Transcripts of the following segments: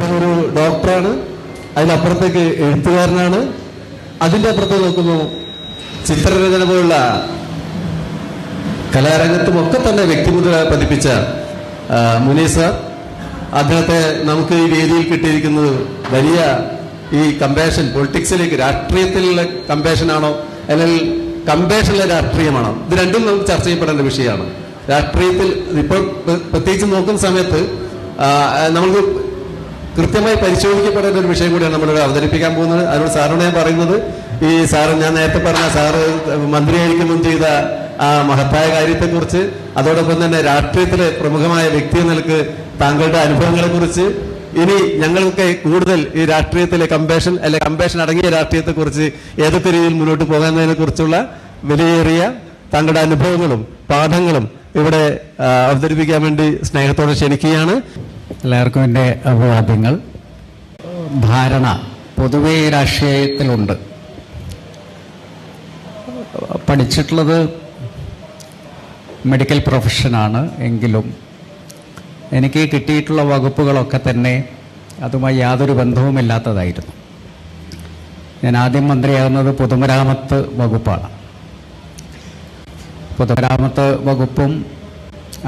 അദ്ദേഹം ഒരു ഡോക്ടറാണ്, അതിനപ്പുറത്തേക്ക് എഴുത്തുകാരനാണ്, അതിൻ്റെ അപ്പുറത്തേക്ക് നോക്കുമ്പോൾ ചിത്രരചന പോലുള്ള കലാരംഗത്തുമൊക്കെ തന്നെ വ്യക്തിമുദ്ര പതിപ്പിച്ച മുനീർ സാർ, അദ്ദേഹത്തെ നമുക്ക് ഈ വേദിയിൽ കിട്ടിയിരിക്കുന്നത് വലിയ ഈ കമ്പാഷൻ പൊളിറ്റിക്സിലേക്ക്, രാഷ്ട്രീയത്തിലുള്ള കമ്പാഷനാണോ അല്ലെങ്കിൽ കമ്പാഷനുള്ള രാഷ്ട്രീയമാണോ? ഇത് രണ്ടും നമുക്ക് ചർച്ച ചെയ്യപ്പെടേണ്ട വിഷയമാണ്. രാഷ്ട്രീയത്തിൽ ഇപ്പോൾ പ്രത്യേകിച്ച് നോക്കുന്ന സമയത്ത് നമുക്ക് കൃത്യമായി പരിശോധിക്കപ്പെടേണ്ട ഒരു വിഷയം കൂടിയാണ് നമ്മളിവിടെ അവതരിപ്പിക്കാൻ പോകുന്നത്. അതിനോട് സാറിനോട് ഞാൻ പറയുന്നത്, ഈ സാറ് ഞാൻ നേരത്തെ പറഞ്ഞ സാറ് മന്ത്രിയായിരിക്കുമ്പോൾ ചെയ്ത ആ മഹത്തായ കാര്യത്തെക്കുറിച്ച്, അതോടൊപ്പം തന്നെ രാഷ്ട്രീയത്തിലെ പ്രമുഖമായ വ്യക്തി എന്ന നിലക്ക് താങ്കളുടെ അനുഭവങ്ങളെക്കുറിച്ച്, ഇനി ഞങ്ങൾക്ക് കൂടുതൽ ഈ രാഷ്ട്രീയത്തിലെ കമ്പാഷൻ അല്ലെ കമ്പാഷൻ അടങ്ങിയ രാഷ്ട്രീയത്തെക്കുറിച്ച് ഏതൊക്കെ രീതിയിൽ മുന്നോട്ട് പോകുന്നതിനെ കുറിച്ചുള്ള വിലയേറിയ താങ്കളുടെ അനുഭവങ്ങളും പാഠങ്ങളും ഇവിടെ അവതരിപ്പിക്കാൻ വേണ്ടി സ്നേഹത്തോടെ ക്ഷണിക്കുകയാണ്. എല്ലാവർക്കും എൻ്റെ അഭിവാദ്യങ്ങൾ. ധാരണ പൊതുവേ രാഷ്ട്രീയത്തിലുണ്ട്. പഠിച്ചിട്ടുള്ളത് മെഡിക്കൽ പ്രൊഫഷനാണ്. എങ്കിലും എനിക്ക് കിട്ടിയിട്ടുള്ള വകുപ്പുകളൊക്കെ തന്നെ അതുമായി യാതൊരു ബന്ധവുമില്ലാത്തതായിരുന്നു. ഞാൻ ആദ്യം മന്ത്രിയാകുന്നത് പൊതുമരാമത്ത് വകുപ്പാണ്. പൊതുമരാമത്ത് വകുപ്പും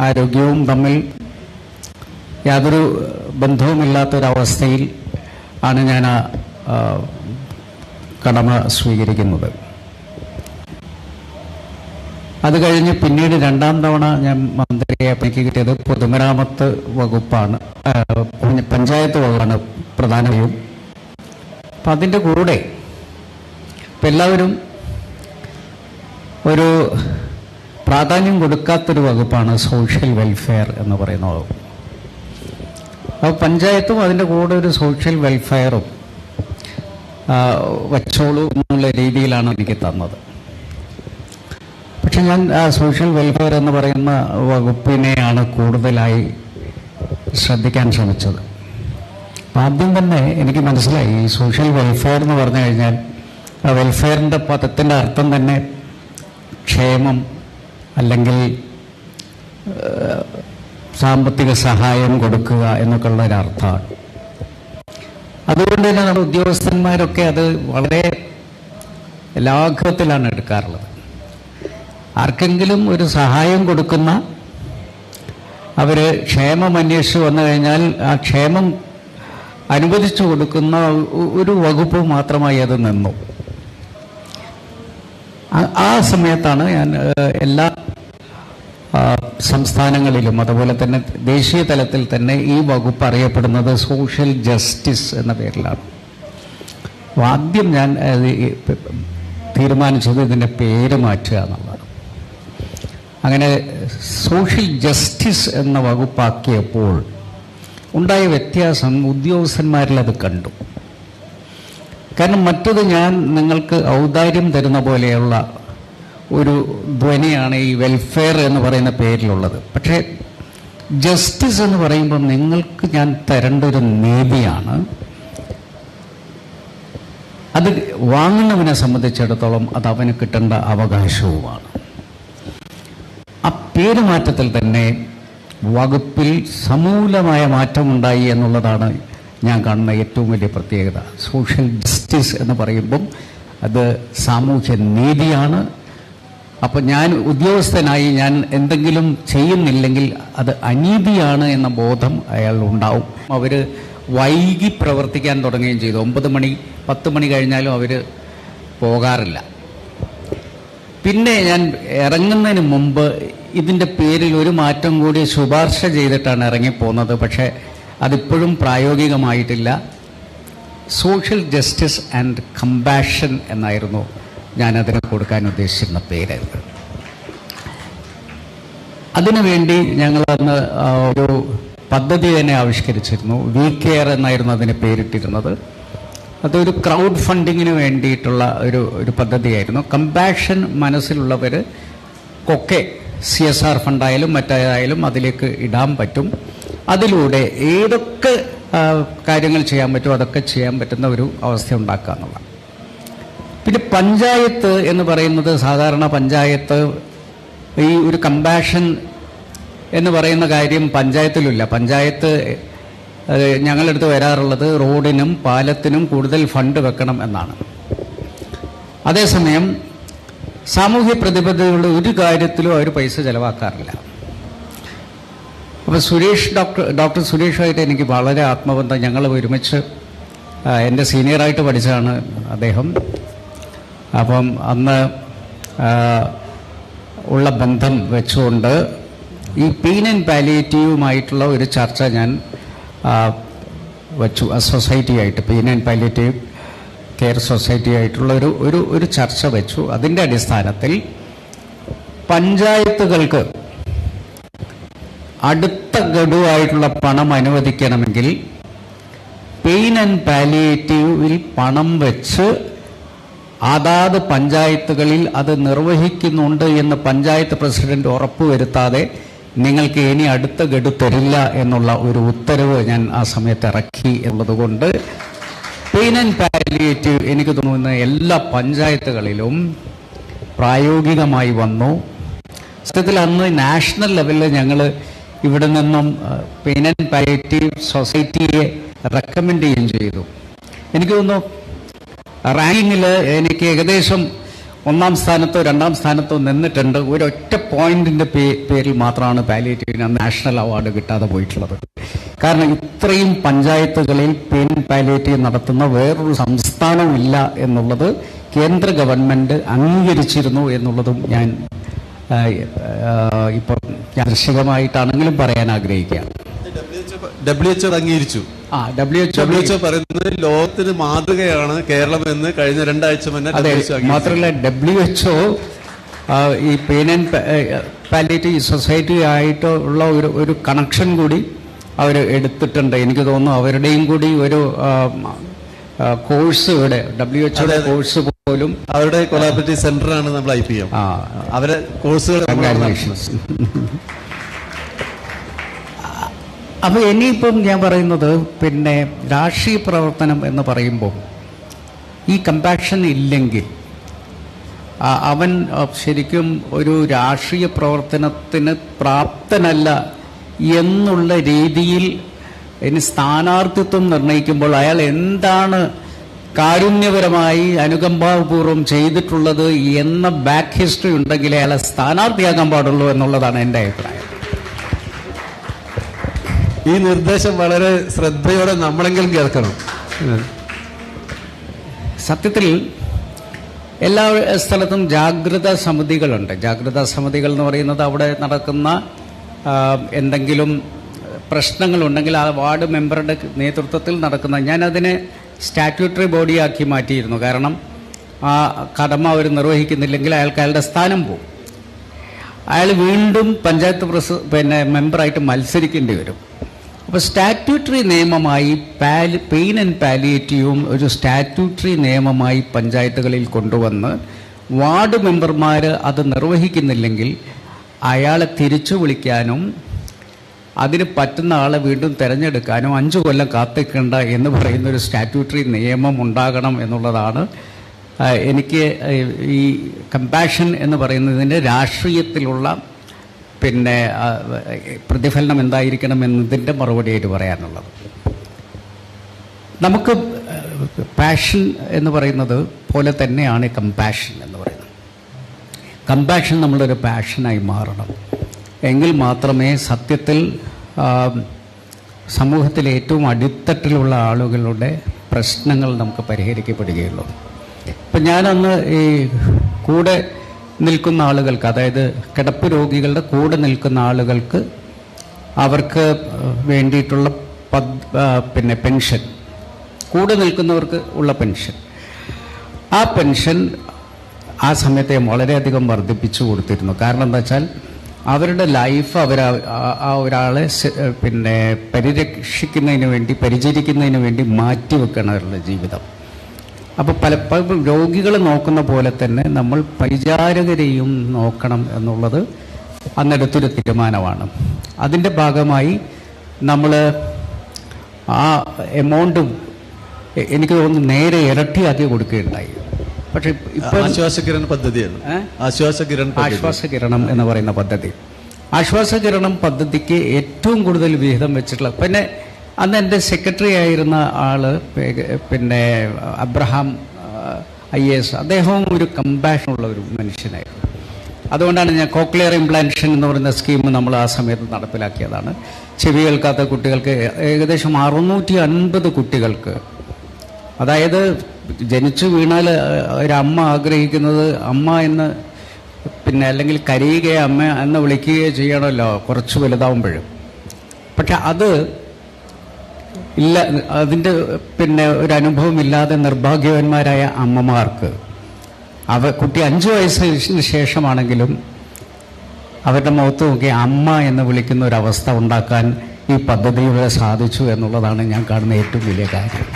ആരോഗ്യവും തമ്മിൽ യാതൊരു ബന്ധവുമില്ലാത്തൊരവസ്ഥയിൽ ആണ് ഞാൻ കടമ സ്വീകരിക്കുന്നത്. അത് കഴിഞ്ഞ് പിന്നീട് രണ്ടാം തവണ ഞാൻ മന്ത്രിയെ എനിക്ക് കിട്ടിയത് പൊതുമരാമത്ത് വകുപ്പാണ്, പഞ്ചായത്ത് വകുപ്പാണ് പ്രധാനമായും. അപ്പം അതിൻ്റെ കൂടെ ഇപ്പം എല്ലാവരും ഒരു പ്രാധാന്യം കൊടുക്കാത്തൊരു വകുപ്പാണ് സോഷ്യൽ വെൽഫെയർ എന്ന് പറയുന്ന വകുപ്പ്. അപ്പോൾ പഞ്ചായത്തും അതിൻ്റെ കൂടെ ഒരു സോഷ്യൽ വെൽഫെയറും വച്ചോളൂ എന്നുള്ള രീതിയിലാണ് എനിക്ക് തന്നത്. പക്ഷെ ഞാൻ സോഷ്യൽ വെൽഫെയർ എന്ന് പറയുന്ന വകുപ്പിനെയാണ് കൂടുതലായി ശ്രദ്ധിക്കാൻ ശ്രമിച്ചത്. അപ്പം ആദ്യം തന്നെ എനിക്ക് മനസ്സിലായി ഈ സോഷ്യൽ വെൽഫെയർ എന്ന് പറഞ്ഞു കഴിഞ്ഞാൽ ആ വെൽഫെയറിൻ്റെ പദത്തിൻ്റെ അർത്ഥം തന്നെ ക്ഷേമം അല്ലെങ്കിൽ സാമ്പത്തിക സഹായം കൊടുക്കുക എന്നൊക്കെ ഉള്ളൊരർത്ഥമാണ്. അതുകൊണ്ട് തന്നെ നമ്മുടെ ഉദ്യോഗസ്ഥന്മാരൊക്കെ അത് വളരെ ലാഘവത്തിലാണ് എടുക്കാറുള്ളത്. ആർക്കെങ്കിലും ഒരു സഹായം കൊടുക്കുന്ന, അവർ ക്ഷേമം അന്വേഷിച്ച് വന്നു കഴിഞ്ഞാൽ ആ ക്ഷേമം അനുവദിച്ചു കൊടുക്കുന്ന ഒരു വകുപ്പ് മാത്രമായി അത് നിന്നു. ആ സമയത്താണ് ഞാൻ എല്ലാ സംസ്ഥാനങ്ങളിലും അതുപോലെ തന്നെ ദേശീയ തലത്തിൽ തന്നെ ഈ വകുപ്പ് അറിയപ്പെടുന്നത് സോഷ്യൽ ജസ്റ്റിസ് എന്ന പേരിലാണ്. ആദ്യം ഞാൻ തീരുമാനിച്ചത് ഇതിൻ്റെ പേര് മാറ്റുക എന്നുള്ളതാണ്. അങ്ങനെ സോഷ്യൽ ജസ്റ്റിസ് എന്ന വകുപ്പാക്കിയപ്പോൾ ഉണ്ടായ വ്യത്യാസം ഉദ്യോഗസ്ഥന്മാരിൽ അത് കണ്ടു. കാരണം മറ്റത് ഞാൻ നിങ്ങൾക്ക് ഔദാര്യം തരുന്ന പോലെയുള്ള ഒരു ധ്വനിയാണ് ഈ വെൽഫെയർ എന്ന് പറയുന്ന പേരിലുള്ളത്. പക്ഷേ ജസ്റ്റിസ് എന്ന് പറയുമ്പോൾ നിങ്ങൾക്ക് ഞാൻ തരേണ്ട ഒരു നീതിയാണ്. അത് വാങ്ങുന്നവനെ സംബന്ധിച്ചിടത്തോളം അത് അവന് കിട്ടേണ്ട അവകാശവുമാണ്. ആ പേരുമാറ്റത്തിൽ തന്നെ വകുപ്പിൽ സമൂലമായ മാറ്റമുണ്ടായി എന്നുള്ളതാണ് ഞാൻ കാണുന്ന ഏറ്റവും വലിയ പ്രത്യേകത. സോഷ്യൽ ജസ്റ്റിസ് എന്ന് പറയുമ്പം അത് സാമൂഹ്യ നീതിയാണ്. അപ്പം ഞാൻ ഉദ്യോഗസ്ഥനായി ഞാൻ എന്തെങ്കിലും ചെയ്യുന്നില്ലെങ്കിൽ അത് അനീതിയാണ് എന്ന ബോധം അയാളുണ്ടാവും. അവർ വൈകി പ്രവർത്തിക്കാൻ തുടങ്ങുകയും ചെയ്തു. 9 മണി 10 മണി കഴിഞ്ഞാലും അവർ പോകാറില്ല. പിന്നെ ഞാൻ ഇറങ്ങുന്നതിന് മുമ്പ് ഇതിൻ്റെ പേരിൽ ഒരു മാറ്റം കൂടി ശുപാർശ ചെയ്തിട്ടാണ് ഇറങ്ങിപ്പോകുന്നത്. പക്ഷേ അതിപ്പോഴും പ്രായോഗികമായിട്ടില്ല. സോഷ്യൽ ജസ്റ്റിസ് ആൻഡ് കമ്പാഷൻ എന്നായിരുന്നു ഞാനതിന് കൊടുക്കാൻ ഉദ്ദേശിച്ചിരുന്ന പേര്. അതിനുവേണ്ടി ഞങ്ങളന്ന് ഒരു പദ്ധതി തന്നെ ആവിഷ്കരിച്ചിരുന്നു. വി കെയർ എന്നായിരുന്നു അതിന് പേരിട്ടിരുന്നത്. അതൊരു ക്രൗഡ് ഫണ്ടിങ്ങിന് വേണ്ടിയിട്ടുള്ള ഒരു പദ്ധതിയായിരുന്നു. കമ്പാഷൻ മനസ്സിലുള്ളവർക്കൊക്കെ CSR ഫണ്ടായാലും മറ്റായാലും അതിലേക്ക് ഇടാൻ പറ്റും. അതിലൂടെ ഏതൊക്കെ കാര്യങ്ങൾ ചെയ്യാൻ പറ്റുമോ അതൊക്കെ ചെയ്യാൻ പറ്റുന്ന ഒരു അവസ്ഥ ഉണ്ടാക്കുക എന്നുള്ളതാണ്. പിന്നെ പഞ്ചായത്ത് എന്ന് പറയുന്നത്, സാധാരണ പഞ്ചായത്ത് ഈ ഒരു കമ്പാഷൻ എന്ന് പറയുന്ന കാര്യം പഞ്ചായത്തിലില്ല. പഞ്ചായത്ത് ഞങ്ങളടുത്ത് വരാറുള്ളത് റോഡിനും പാലത്തിനും കൂടുതൽ ഫണ്ട് വെക്കണം എന്നാണ്. അതേസമയം സാമൂഹ്യ പ്രതിബദ്ധതയുള്ള ഒരു കാര്യത്തിലും അവർ പൈസ ചെലവാക്കാറില്ല. അപ്പോൾ ഡോക്ടർ സുരേഷുമായിട്ട് എനിക്ക് വളരെ ആത്മബന്ധം. ഞങ്ങൾ ഒരുമിച്ച് എൻ്റെ സീനിയറായിട്ട് പഠിച്ചതാണ് അദ്ദേഹം. അപ്പം അന്ന് ഉള്ള ബന്ധം വെച്ചുകൊണ്ട് ഈ പെയിൻ ആൻഡ് പാലിയേറ്റീവുമായിട്ടുള്ള ഒരു ചർച്ച ഞാൻ വച്ചു. സൊസൈറ്റി ആയിട്ട് pain and palliative care society ആയിട്ടുള്ള ഒരു ചർച്ച വെച്ചു. അതിൻ്റെ അടിസ്ഥാനത്തിൽ പഞ്ചായത്തുകൾക്ക് അടുത്ത ഗഡുവായിട്ടുള്ള പണം അനുവദിക്കണമെങ്കിൽ പെയിൻ ആൻഡ് പാലിയേറ്റീവിൽ പണം വെച്ച് അതാത് പഞ്ചായത്തുകളിൽ അത് നിർവഹിക്കുന്നുണ്ട് എന്ന് പഞ്ചായത്ത് പ്രസിഡന്റ് ഉറപ്പുവരുത്താതെ നിങ്ങൾക്ക് ഇനി അടുത്ത ഗഡു തരില്ല എന്നുള്ള ഒരു ഉത്തരവ് ഞാൻ ആ സമയത്ത് ഇറക്കി എന്നുള്ളതുകൊണ്ട് പെയിൻ ആൻഡ് പാലിയേറ്റീവ് എനിക്ക് തോന്നുന്ന എല്ലാ പഞ്ചായത്തുകളിലും പ്രായോഗികമായി വന്നു. സത്യത്തിൽ അന്ന് നാഷണൽ ലെവലിൽ ഞങ്ങൾ ഇവിടെ നിന്നും പെയിൻ ആൻഡ് പാലിയേറ്റീവ് സൊസൈറ്റിയെ റെക്കമെൻഡ് ചെയ്യുകയും ചെയ്തു. എനിക്ക് തോന്നുന്നു റാങ്കിങ്ങിൽ എനിക്ക് ഏകദേശം 1ാം സ്ഥാനത്തോ 2ാം സ്ഥാനത്തോ നിന്നിട്ടുണ്ട്. ഒരൊറ്റ പോയിന്റിന്റെ പേരിൽ മാത്രമാണ് പാലിയേറ്റീവിന് നാഷണൽ അവാർഡ് കിട്ടാതെ പോയിട്ടുള്ളത്. കാരണം ഇത്രയും പഞ്ചായത്തുകളിൽ പെയിൻ പാലിയേറ്റീവ് നടത്തുന്ന വേറൊരു സംസ്ഥാനമില്ല എന്നുള്ളത് കേന്ദ്ര ഗവൺമെന്റ് അംഗീകരിച്ചിരുന്നു എന്നുള്ളതും ഞാൻ ഇപ്പോൾ യാദൃശ്ചികമായിട്ടാണെങ്കിലും പറയാൻ ആഗ്രഹിക്കുകയാണ്. WHO അംഗീകരിച്ചു. WHO പറയുന്നത് ലോകത്തിന് മാതൃകയാണ് കേരളം എന്ന് കഴിഞ്ഞ 2 ആഴ്ച മുന്നേ. മാത്രമല്ല WHO ഈ പെയിൻ ആൻഡ് പാലിയേറ്റീവ് സൊസൈറ്റി ആയിട്ടുള്ള ഒരു കണക്ഷൻ കൂടി അവർ എടുത്തിട്ടുണ്ട്. എനിക്ക് തോന്നുന്നു അവരുടെയും കൂടി ഒരു കോഴ്സ് ഇവിടെ WHO കോഴ്സ് പോലും അവരുടെ കൊളാബറേറ്റീവ് സെന്ററാണ് നമ്മൾ IPM. അവരെ കോഴ്സുകൾ. അപ്പോൾ ഇനിയിപ്പം ഞാൻ പറയുന്നത് പിന്നെ രാഷ്ട്രീയ പ്രവർത്തനം എന്ന് പറയുമ്പോൾ ഈ കമ്പാഷൻ ഇല്ലെങ്കിൽ അവൻ ശരിക്കും ഒരു രാഷ്ട്രീയ പ്രവർത്തനത്തിന് പ്രാപ്തനല്ല എന്നുള്ള രീതിയിൽ ഇനി സ്ഥാനാർത്ഥിത്വം നിർണയിക്കുമ്പോൾ അയാൾ എന്താണ് കാരുണ്യപരമായി അനുകമ്പാപൂർവം ചെയ്തിട്ടുള്ളത് എന്ന ബാക്ക് ഹിസ്റ്ററി ഉണ്ടെങ്കിൽ അയാളെ സ്ഥാനാർത്ഥിയാക്കാൻ പാടുള്ളൂ എന്നുള്ളതാണ് എൻ്റെ അഭിപ്രായം. ഈ നിർദ്ദേശം വളരെ ശ്രദ്ധയോടെ നമ്മളെങ്കിലും കേൾക്കണം. സത്യത്തിൽ എല്ലാ സ്ഥലത്തും ജാഗ്രതാ സമിതികളുണ്ട്. ജാഗ്രതാ സമിതികൾ എന്ന് പറയുന്നത് അവിടെ നടക്കുന്ന എന്തെങ്കിലും പ്രശ്നങ്ങളുണ്ടെങ്കിൽ ആ വാർഡ് മെമ്പറുടെ നേതൃത്വത്തിൽ നടക്കുന്ന, ഞാനതിനെ സ്റ്റാറ്റ്യൂട്ടറി ബോഡിയാക്കി മാറ്റിയിരുന്നു. കാരണം ആ കടമ അവർ നിർവഹിക്കുന്നില്ലെങ്കിൽ അയാൾക്ക് അയാളുടെ സ്ഥാനം പോകും. അയാൾ വീണ്ടും പഞ്ചായത്ത് മെമ്പറായിട്ട് മത്സരിക്കേണ്ടി വരും. അപ്പോൾ സ്റ്റാറ്റ്യൂട്ടറി നിയമമായി പെയിൻ ആൻഡ് പാലിയേറ്റീവും ഒരു സ്റ്റാറ്റ്യൂട്ടറി നിയമമായി പഞ്ചായത്തുകളിൽ കൊണ്ടുവന്ന് വാർഡ് മെമ്പർമാർ അത് നിർവഹിക്കുന്നില്ലെങ്കിൽ അയാളെ തിരിച്ചു വിളിക്കാനും അതിന് പറ്റുന്ന ആളെ വീണ്ടും തിരഞ്ഞെടുക്കാനും 5 കൊല്ലം കാത്തിക്കേണ്ട എന്ന് പറയുന്ന ഒരു സ്റ്റാറ്റ്യൂട്ടറി നിയമം ഉണ്ടാകണം എന്നുള്ളതാണ് എനിക്ക് ഈ കമ്പാഷൻ എന്ന് പറയുന്നതിൻ്റെ രാഷ്ട്രീയത്തിലുള്ള പിന്നെ പ്രതിഫലനം എന്തായിരിക്കണം എന്നതിൻ്റെ മറുപടിയായിട്ട് പറയാനുള്ളത്. നമുക്ക് പാഷൻ എന്ന് പറയുന്നത് പോലെ തന്നെയാണ് കമ്പാഷൻ എന്ന് പറയുന്നത്. കമ്പാഷൻ നമ്മളൊരു പാഷനായി മാറണം. എങ്കിൽ മാത്രമേ സത്യത്തിൽ സമൂഹത്തിലെ ഏറ്റവും അടിത്തട്ടിലുള്ള ആളുകളുടെ പ്രശ്നങ്ങൾ നമുക്ക് പരിഹരിക്കപ്പെടുകയുള്ളൂ. ഇപ്പം ഞാനന്ന് ഈ കൂടെ നിൽക്കുന്ന ആളുകൾക്ക്, അതായത് കിടപ്പ് രോഗികളുടെ കൂടെ നിൽക്കുന്ന ആളുകൾക്ക് അവർക്ക് വേണ്ടിയിട്ടുള്ള പെൻഷൻ, കൂടെ നിൽക്കുന്നവർക്ക് ഉള്ള പെൻഷൻ, ആ പെൻഷൻ ആ സമയത്തെ വളരെയധികം വർദ്ധിപ്പിച്ചു കൊടുത്തിരുന്നു. കാരണം എന്താ വെച്ചാൽ അവരുടെ ലൈഫ് ആ ഒരാളെ പരിരക്ഷിക്കുന്നതിന് വേണ്ടി, പരിചരിക്കുന്നതിന് വേണ്ടി മാറ്റിവെക്കണം അവരുടെ ജീവിതം. അപ്പോൾ പലപ്പോഴും രോഗികൾ നോക്കുന്ന പോലെ തന്നെ നമ്മൾ പരിചാരകരെയും നോക്കണം എന്നുള്ളത് അന്നെടുത്തൊരു തീരുമാനമാണ്. അതിൻ്റെ ഭാഗമായി നമ്മൾ ആ എമൗണ്ട് എനിക്ക് തോന്നുന്നു നേരെ ഇരട്ടിയാക്കി കൊടുക്കുകയുണ്ടായി. പക്ഷെ ഇപ്പോൾ ആശ്വാസകിരണം പദ്ധതിയാണ്. ആശ്വാസകിരണം എന്ന് പറയുന്ന പദ്ധതി, ആശ്വാസകിരണം പദ്ധതിക്ക് ഏറ്റവും കൂടുതൽ വിഹിതം വെച്ചിട്ടുള്ള, പിന്നെ അന്ന് എൻ്റെ സെക്രട്ടറി ആയിരുന്ന ആള് പിന്നെ അബ്രഹാം IAS, അദ്ദേഹവും ഒരു കമ്പാഷനുള്ള ഒരു മനുഷ്യനായിരുന്നു. അതുകൊണ്ടാണ് ഞാൻ കോക്ലിയർ ഇംപ്ലാന്റേഷൻ എന്ന് പറയുന്ന സ്കീം നമ്മൾ ആ സമയത്ത് നടപ്പിലാക്കിയതാണ്. ചെവി കേൾക്കാത്ത കുട്ടികൾക്ക് ഏകദേശം 650 കുട്ടികൾക്ക്, അതായത് ജനിച്ചു വീണാൽ ഒരമ്മ ആഗ്രഹിക്കുന്നത് അമ്മ എന്ന് പിന്നെ അല്ലെങ്കിൽ കരയുകയോ അമ്മ എന്ന് വിളിക്കുകയോ ചെയ്യണമല്ലോ കുറച്ച് വലുതാവുമ്പോഴും. പക്ഷെ അത് ഇല്ല, അതിൻ്റെ പിന്നെ ഒരു അനുഭവം ഇല്ലാതെ നിർഭാഗ്യവാന്മാരായ അമ്മമാർക്ക് കുട്ടി 5 വയസ്സിന് ശേഷമാണെങ്കിലും അവരുടെ മുഖത്ത് നോക്കി അമ്മ എന്ന് വിളിക്കുന്ന ഒരവസ്ഥ ഉണ്ടാക്കാൻ ഈ പദ്ധതിയിലൂടെ സാധിച്ചു എന്നുള്ളതാണ് ഞാൻ കാണുന്ന ഏറ്റവും വലിയ കാര്യം.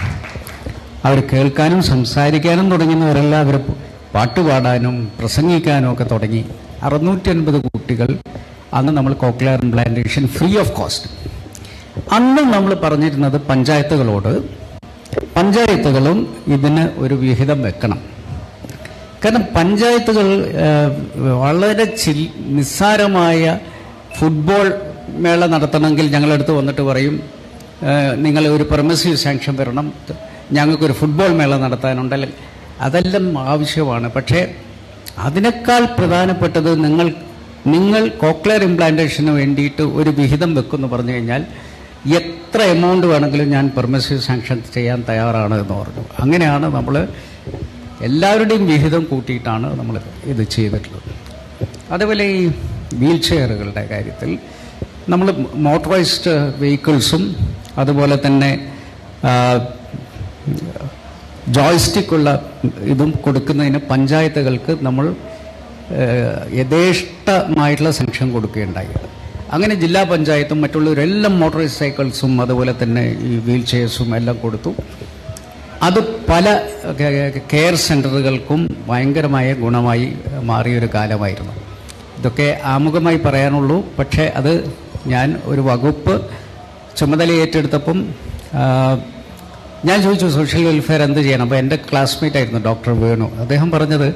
അവർ കേൾക്കാനും സംസാരിക്കാനും തുടങ്ങുന്നവരെല്ലാം അവർ പാട്ടുപാടാനും പ്രസംഗിക്കാനും ഒക്കെ തുടങ്ങി. 650 കുട്ടികൾ അന്ന് നമ്മൾ cochlear implantation free of cost. അന്ന് നമ്മൾ പറഞ്ഞിരുന്നത് പഞ്ചായത്തുകളും ഇതിന് ഒരു വിഹിതം വെക്കണം. കാരണം പഞ്ചായത്തുകൾ വളരെ നിസ്സാരമായ ഫുട്ബോൾ മേള നടത്തണമെങ്കിൽ ഞങ്ങളടുത്ത് വന്നിട്ട് പറയും, നിങ്ങൾ ഒരു പെർമിസീവ് സാങ്ഷൻ വരണം, ഞങ്ങൾക്കൊരു ഫുട്ബോൾ മേള നടത്താനുണ്ടല്ലോ. അതെല്ലാം ആവശ്യമാണ്. പക്ഷേ അതിനേക്കാൾ പ്രധാനപ്പെട്ടത് നിങ്ങൾ കോക്ലിയർ ഇംപ്ലാന്റേഷന് വേണ്ടിയിട്ട് ഒരു വിഹിതം വെക്കുമെന്ന് പറഞ്ഞു കഴിഞ്ഞാൽ എത്ര എമൗണ്ട് വേണമെങ്കിലും ഞാൻ പെർമിസീവ് സാങ്ഷൻ ചെയ്യാൻ തയ്യാറാണ് എന്ന് പറഞ്ഞു. അങ്ങനെയാണ് നമ്മൾ എല്ലാവരുടെയും വിഹിതം കൂട്ടിയിട്ടാണ് നമ്മൾ ഇത് ചെയ്തിട്ടുള്ളത്. അതുപോലെ ഈ വീൽ ചെയറുകളുടെ കാര്യത്തിൽ നമ്മൾ മോട്ടറൈസ്ഡ് വെഹിക്കിൾസും അതുപോലെ തന്നെ ജോയ്സ്റ്റിക്കുള്ള ഇതും കൊടുക്കുന്നതിന് പഞ്ചായത്തുകൾക്ക് നമ്മൾ യഥേഷ്ടമായിട്ടുള്ള സാങ്ഷൻ കൊടുക്കുകയുണ്ടായി. അങ്ങനെ ജില്ലാ പഞ്ചായത്തും മറ്റുള്ളവരെല്ലാം മോട്ടോറൈസ് സൈക്കിൾസും അതുപോലെ തന്നെ ഈ വീൽ ചെയർസും എല്ലാം കൊടുത്തു. അത് പല കെയർ സെൻ്ററുകൾക്കും ഭയങ്കരമായ ഗുണമായി മാറിയൊരു കാലമായിരുന്നു. ഇതൊക്കെ ആമുഖമായി പറയാനുള്ളൂ. പക്ഷേ അത് ഞാൻ ഒരു വകുപ്പ് ചുമതല ഏറ്റെടുത്തപ്പം ഞാൻ ചോദിച്ചു സോഷ്യൽ വെൽഫെയർ എന്ത് ചെയ്യണം. അപ്പോൾ എൻ്റെ ക്ലാസ്മേറ്റ് ആയിരുന്നു ഡോക്ടർ വേണു. അദ്ദേഹം പറഞ്ഞത്,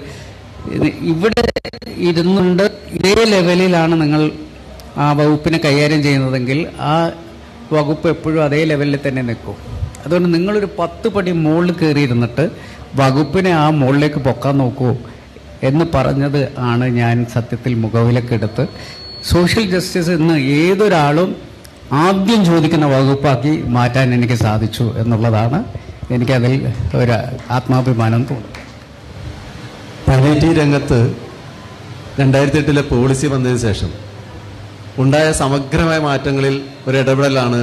ഇവിടെ ഇരുന്നുകൊണ്ട് ഇതേ ലെവലിലാണ് നിങ്ങൾ ആ വകുപ്പിനെ കൈകാര്യം ചെയ്യുന്നതെങ്കിൽ ആ വകുപ്പ് എപ്പോഴും അതേ ലെവലിൽ തന്നെ നിൽക്കും. അതുകൊണ്ട് നിങ്ങളൊരു 10 പടി മുകളിൽ കയറിയിരുന്നിട്ട് വകുപ്പിനെ ആ മുകളിലേക്ക് പൊക്കാൻ നോക്കൂ എന്ന് പറഞ്ഞത് ആണ് ഞാൻ സത്യത്തിൽ മുഖവിലക്കെടുത്ത് സോഷ്യൽ ജസ്റ്റിസ് ഇന്ന് ഏതൊരാളും ആദ്യം ചോദിക്കുന്ന വകുപ്പാക്കി മാറ്റാൻ എനിക്ക് സാധിച്ചു എന്നുള്ളതാണ് എനിക്കതിൽ ഒരു ആത്മാഭിമാനം തോന്നുന്നു. പാലിയേറ്റീവ് രംഗത്ത് 2008 പോളിസി വന്നതിന് ശേഷം ഉണ്ടായ സമഗ്രമായ മാറ്റങ്ങളിൽ ഒരു ഇടപെടലാണ്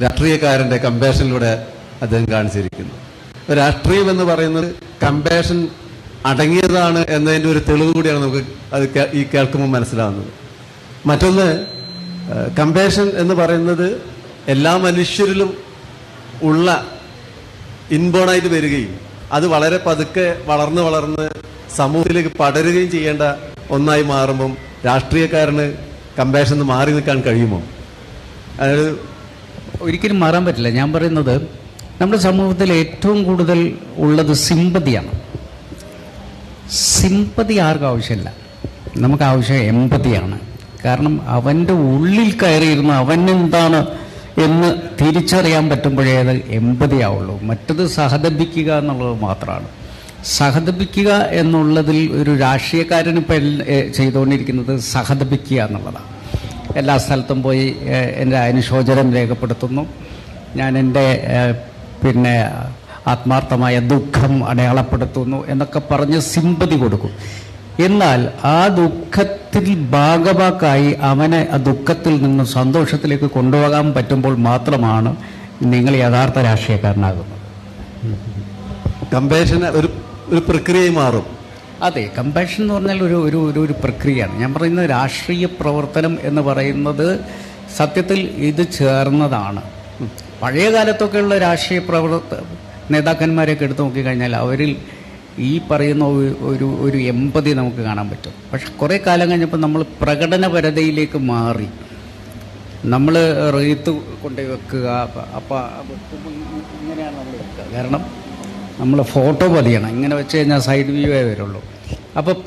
രാഷ്ട്രീയക്കാരൻ്റെ കമ്പാഷനിലൂടെ അദ്ദേഹം കാണിച്ചിരിക്കുന്നത്. രാഷ്ട്രീയം എന്ന് പറയുന്നത് കമ്പാഷൻ അടങ്ങിയതാണ് എന്നതിൻ്റെ ഒരു തെളിവ് കൂടിയാണ് നമുക്ക് അത് ഈ കേൾക്കുമ്പോൾ മനസ്സിലാവുന്നത്. മറ്റൊന്ന്, കമ്പാഷൻ എന്ന് പറയുന്നത് എല്ലാ മനുഷ്യരിലും ഉള്ള ഇൻബോണായിട്ട് വരികയും അത് വളരെ പതുക്കെ വളർന്ന് സമൂഹത്തിലേക്ക് പടരുകയും ചെയ്യേണ്ട ഒന്നായി മാറുമ്പം രാഷ്ട്രീയക്കാരന് കമ്പാഷൻ മാറി നിൽക്കാൻ കഴിയുമോ? അതായത് ഒരിക്കലും മാറാൻ പറ്റില്ല. ഞാൻ പറയുന്നത് നമ്മുടെ സമൂഹത്തിൽ ഏറ്റവും കൂടുതൽ ഉള്ളത് സിമ്പതിയാണ്. സിമ്പതി ആർക്കും ആവശ്യമില്ല. നമുക്ക് ആവശ്യം എമ്പതിയാണ്. കാരണം അവൻ്റെ ഉള്ളിൽ കയറിയിരുന്ന് അവനെന്താണ് എന്ന് തിരിച്ചറിയാൻ പറ്റുമ്പോഴേ അത് എമ്പതിയാവുള്ളൂ. മറ്റത് സഹതപിക്കുക എന്നുള്ളത് മാത്രമാണ്. സഹതപിക്കുക എന്നുള്ളതിൽ ഒരു രാഷ്ട്രീയക്കാരനിപ്പോൾ ചെയ്തുകൊണ്ടിരിക്കുന്നത് സഹതപിക്കുക എന്നുള്ളതാണ്. എല്ലാ സ്ഥലത്തും പോയി എൻ്റെ അനുശോചനം രേഖപ്പെടുത്തുന്നു, ഞാൻ എൻ്റെ പിന്നെ ആത്മാർത്ഥമായ ദുഃഖം അടയാളപ്പെടുത്തുന്നു എന്നൊക്കെ പറഞ്ഞ് സിമ്പതി കൊടുക്കും. എന്നാൽ ആ ദുഃഖത്തിൽ ഭാഗവാക്കായി അവനെ ആ ദുഃഖത്തിൽ നിന്ന് സന്തോഷത്തിലേക്ക് കൊണ്ടുപോകാൻ പറ്റുമ്പോൾ മാത്രമാണ് നിങ്ങൾ യഥാർത്ഥ രാഷ്ട്രീയക്കാരനാകുന്നത്. കമ്പാഷൻ ഒരു പ്രക്രിയയായി മാറും. അതെ, കമ്പാഷൻ എന്ന് പറഞ്ഞാൽ ഒരു പ്രക്രിയയാണ്. ഞാൻ പറയുന്നത് രാഷ്ട്രീയ പ്രവർത്തനം എന്ന് പറയുന്നത് സത്യത്തിൽ ഇത് ചേർന്നതാണ്. പഴയ കാലത്തൊക്കെയുള്ള രാഷ്ട്രീയ നേതാക്കന്മാരെയൊക്കെ എടുത്തു നോക്കിക്കഴിഞ്ഞാൽ അവരിൽ ഈ പറയുന്ന ഒരു എമ്പതി നമുക്ക് കാണാൻ പറ്റും. പക്ഷെ കുറേ കാലം കഴിഞ്ഞപ്പോൾ നമ്മൾ പ്രകടനപരതയിലേക്ക് മാറി. നമ്മൾ റീത്ത് കൊണ്ടുപോയി വെക്കുക, അപ്പം ഇങ്ങനെയാണ് നമ്മൾ വെക്കുക. കാരണം നമ്മൾ ഫോട്ടോ പതിയണം, ഇങ്ങനെ വെച്ച് കഴിഞ്ഞാൽ സൈഡ് വ്യൂവേ വരുള്ളൂ. അപ്പം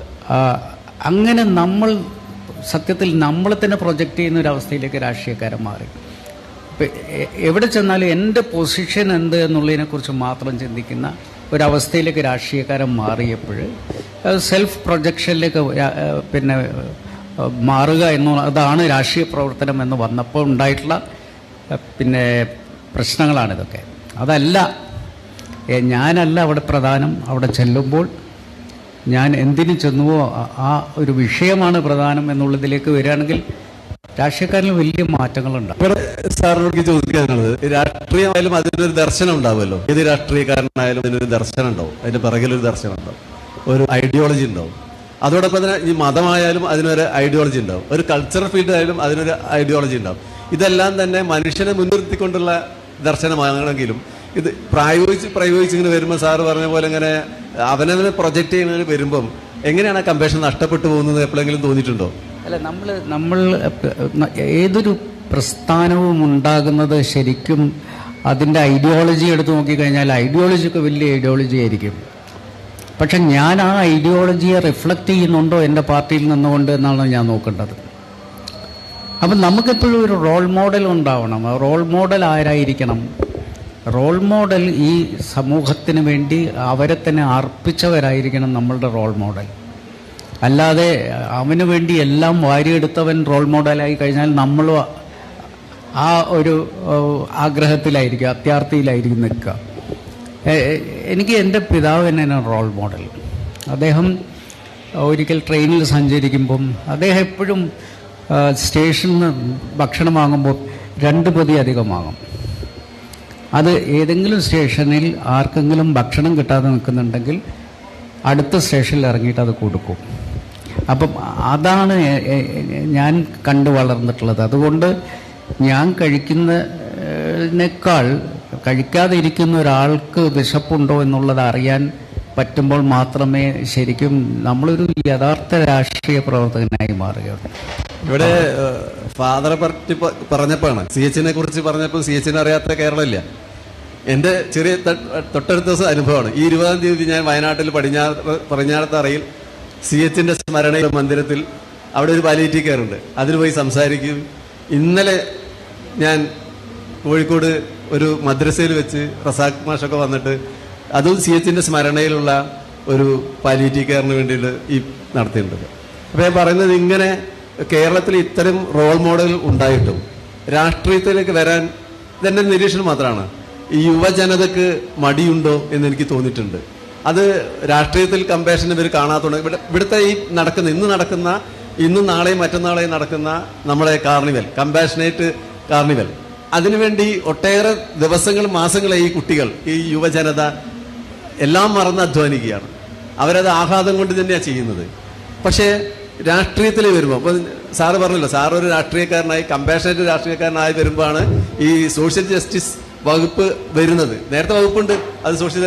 അങ്ങനെ നമ്മൾ സത്യത്തിൽ നമ്മളെ തന്നെ പ്രൊജക്റ്റ് ചെയ്യുന്ന ഒരു അവസ്ഥയിലേക്ക് രാഷ്ട്രീയക്കാരൻ മാറി. എവിടെ ചെന്നാലും എൻ്റെ പൊസിഷൻ എന്ത് എന്നുള്ളതിനെക്കുറിച്ച് മാത്രം ചിന്തിക്കുന്ന ഒരവസ്ഥയിലേക്ക് രാഷ്ട്രീയക്കാരൻ മാറിയപ്പോൾ സെൽഫ് പ്രൊജക്ഷനിലേക്ക് പിന്നെ മാറുക അതാണ് രാഷ്ട്രീയ പ്രവർത്തനം എന്ന് വന്നപ്പോൾ ഉണ്ടായിട്ടുള്ള പിന്നെ പ്രശ്നങ്ങളാണിതൊക്കെ. അതല്ല, ഞാനല്ല അവിടെ പ്രധാനം. അവിടെ ചെല്ലുമ്പോൾ ഞാൻ എന്തിനു ചെന്നുവോ ആ ഒരു വിഷയമാണ് പ്രധാനം എന്നുള്ളതിലേക്ക് വരികയാണെങ്കിൽ രാഷ്ട്രീയക്കാരിൽ വലിയ മാറ്റങ്ങളുണ്ട്. ഇവിടെ സാറിനോട് ചോദിക്കാനുള്ളത്, രാഷ്ട്രീയമായാലും അതിനൊരു ദർശനം ഉണ്ടാവുമല്ലോ. ഏത് രാഷ്ട്രീയക്കാരനായാലും അതിനൊരു ദർശനം ഉണ്ടാവും, അതിന്റെ പിറകിലൊരു ദർശനം ഉണ്ടാവും, ഒരു ഐഡിയോളജി ഉണ്ടാവും. അതോടൊപ്പം തന്നെ ഈ മതമായാലും അതിനൊരു ഐഡിയോളജി ഉണ്ടാവും, ഒരു കൾച്ചറൽ ഫീൽഡ് ആയാലും അതിനൊരു ഐഡിയോളജി ഉണ്ടാവും. ഇതെല്ലാം തന്നെ മനുഷ്യനെ മുൻനിർത്തിക്കൊണ്ടുള്ള ദർശനമാണെങ്കിലും ഇത് പ്രയോഗിച്ച് ഇങ്ങനെ വരുമ്പോൾ സാറ് പറഞ്ഞ പോലെ ഇങ്ങനെ അവനവനെ പ്രൊജക്റ്റ് ചെയ്യുന്നതിന് വരുമ്പം എങ്ങനെയാണ് ആ കമ്പേഷൻ നഷ്ടപ്പെട്ടു പോകുന്നത് എപ്പോഴെങ്കിലും തോന്നിയിട്ടുണ്ടോ? അല്ല, നമ്മൾ ഏതൊരു പ്രസ്ഥാനവും ഉണ്ടാകുന്നത് ശരിക്കും അതിൻ്റെ ഐഡിയോളജി എടുത്ത് നോക്കിക്കഴിഞ്ഞാൽ ഐഡിയോളജിയൊക്കെ വലിയ ഐഡിയോളജി ആയിരിക്കും. പക്ഷെ ഞാൻ ആ ഐഡിയോളജിയെ റിഫ്ലക്റ്റ് ചെയ്യുന്നുണ്ടോ എൻ്റെ പാർട്ടിയിൽ നിന്നുകൊണ്ട് എന്നാണ് ഞാൻ നോക്കേണ്ടത്. അപ്പം നമുക്കെപ്പോഴും ഒരു റോൾ മോഡൽ ഉണ്ടാവണം. റോൾ മോഡൽ ആരായിരിക്കണം? റോൾ മോഡൽ ഈ സമൂഹത്തിന് വേണ്ടി അവരെ തന്നെ അർപ്പിച്ചവരായിരിക്കണം നമ്മളുടെ റോൾ മോഡൽ. അല്ലാതെ അവന് വേണ്ടി എല്ലാം വാരിയെടുത്തവൻ റോൾ മോഡലായി കഴിഞ്ഞാൽ നമ്മൾ ആ ഒരു ആഗ്രഹത്തിലായിരിക്കും, അത്യാർത്ഥിയിലായിരിക്കും നിൽക്കുക. എനിക്ക് എൻ്റെ പിതാവ് തന്നെയാണ് റോൾ മോഡൽ. അദ്ദേഹം ഒരിക്കൽ ട്രെയിനിൽ സഞ്ചരിക്കുമ്പം അദ്ദേഹം എപ്പോഴും സ്റ്റേഷനിൽ നിന്ന് ഭക്ഷണം വാങ്ങുമ്പോൾ 2 പൊതി അധികം വാങ്ങും. അത് ഏതെങ്കിലും സ്റ്റേഷനിൽ ആർക്കെങ്കിലും ഭക്ഷണം കിട്ടാതെ നിൽക്കുന്നുണ്ടെങ്കിൽ അടുത്ത സ്റ്റേഷനിൽ ഇറങ്ങിയിട്ട് അത് കൊടുക്കും. അപ്പം അതാണ് ഞാൻ കണ്ടു വളർന്നിട്ടുള്ളത്. അതുകൊണ്ട് ഞാൻ കഴിക്കുന്നതിനേക്കാൾ കഴിക്കാതെ ഇരിക്കുന്ന ഒരാൾക്ക് വിശപ്പുണ്ടോ എന്നുള്ളത് അറിയാൻ പറ്റുമ്പോൾ മാത്രമേ ശരിക്കും നമ്മളൊരു യഥാർത്ഥ രാഷ്ട്രീയ പ്രവർത്തകനായി മാറുകയുള്ളൂ. ഇവിടെ ഫാദറെ പറ്റി പറഞ്ഞപ്പോഴാണ് CH-നെ കുറിച്ച് പറഞ്ഞപ്പോൾ CH-നെ അറിയാത്ത കേരളമില്ല. എൻ്റെ ചെറിയ തൊട്ടടുത്ത ദിവസം അനുഭവമാണ്. ഈ 20-ാം തീയതി ഞാൻ വയനാട്ടിൽ പടിഞ്ഞാറത്തറയിൽ CH-ന്റെ സ്മരണ മന്ദിരത്തിൽ അവിടെ ഒരു പാലിയേറ്റീവ് കെയർ ഉണ്ട്, അതിൽ പോയി സംസാരിക്കും. ഇന്നലെ ഞാൻ കോഴിക്കോട് ഒരു മദ്രസയിൽ വെച്ച് റസാഖ് മാഷൊക്കെ വന്നിട്ട് അതും CH-ന്റെ സ്മരണയിലുള്ള ഒരു പാലിയേറ്റീവ് കെയറിന് വേണ്ടിയിട്ട് ഈ നടത്തിയിട്ടുണ്ട്. അപ്പോൾ ഞാൻ പറയുന്നത്, ഇങ്ങനെ കേരളത്തിൽ ഇത്തരം റോൾ മോഡൽ ഉണ്ടായിട്ടും രാഷ്ട്രീയത്തിലേക്ക് വരാൻ ഇതെൻ്റെ നിരീക്ഷണം മാത്രമാണ്. ഈ യുവജനതക്ക് മടിയുണ്ടോ എന്ന് എനിക്ക് തോന്നിയിട്ടുണ്ട്. അത് രാഷ്ട്രീയത്തിൽ കമ്പാഷൻ ഇവർ കാണാത്തതുകൊണ്ട് ഇവിടുത്തെ ഈ ഇന്നും നാളെയും മറ്റന്നാളെയും നടക്കുന്ന നമ്മുടെ കാർണിവൽ, കമ്പാഷനേറ്റ് കാർണിവൽ, അതിനുവേണ്ടി ഒട്ടേറെ ദിവസങ്ങൾ മാസങ്ങളായി ഈ കുട്ടികൾ, ഈ യുവജനത എല്ലാം മറന്ന് അധ്വാനിക്കുകയാണ്. അവരത് ആഹ്ലാദം കൊണ്ട് തന്നെയാണ് ചെയ്യുന്നത്. പക്ഷേ രാഷ്ട്രീയത്തിൽ വരുമ്പോൾ, അപ്പോൾ സാറ് പറഞ്ഞല്ലോ, സാർ ഒരു രാഷ്ട്രീയക്കാരനായി, കമ്പാഷനേറ്റ് രാഷ്ട്രീയക്കാരനായി വരുമ്പോഴാണ് ഈ സോഷ്യൽ ജസ്റ്റിസ് വകുപ്പ് വരുന്നത്. നേരത്തെ വകുപ്പുണ്ട്, അത് സോഷ്യൽ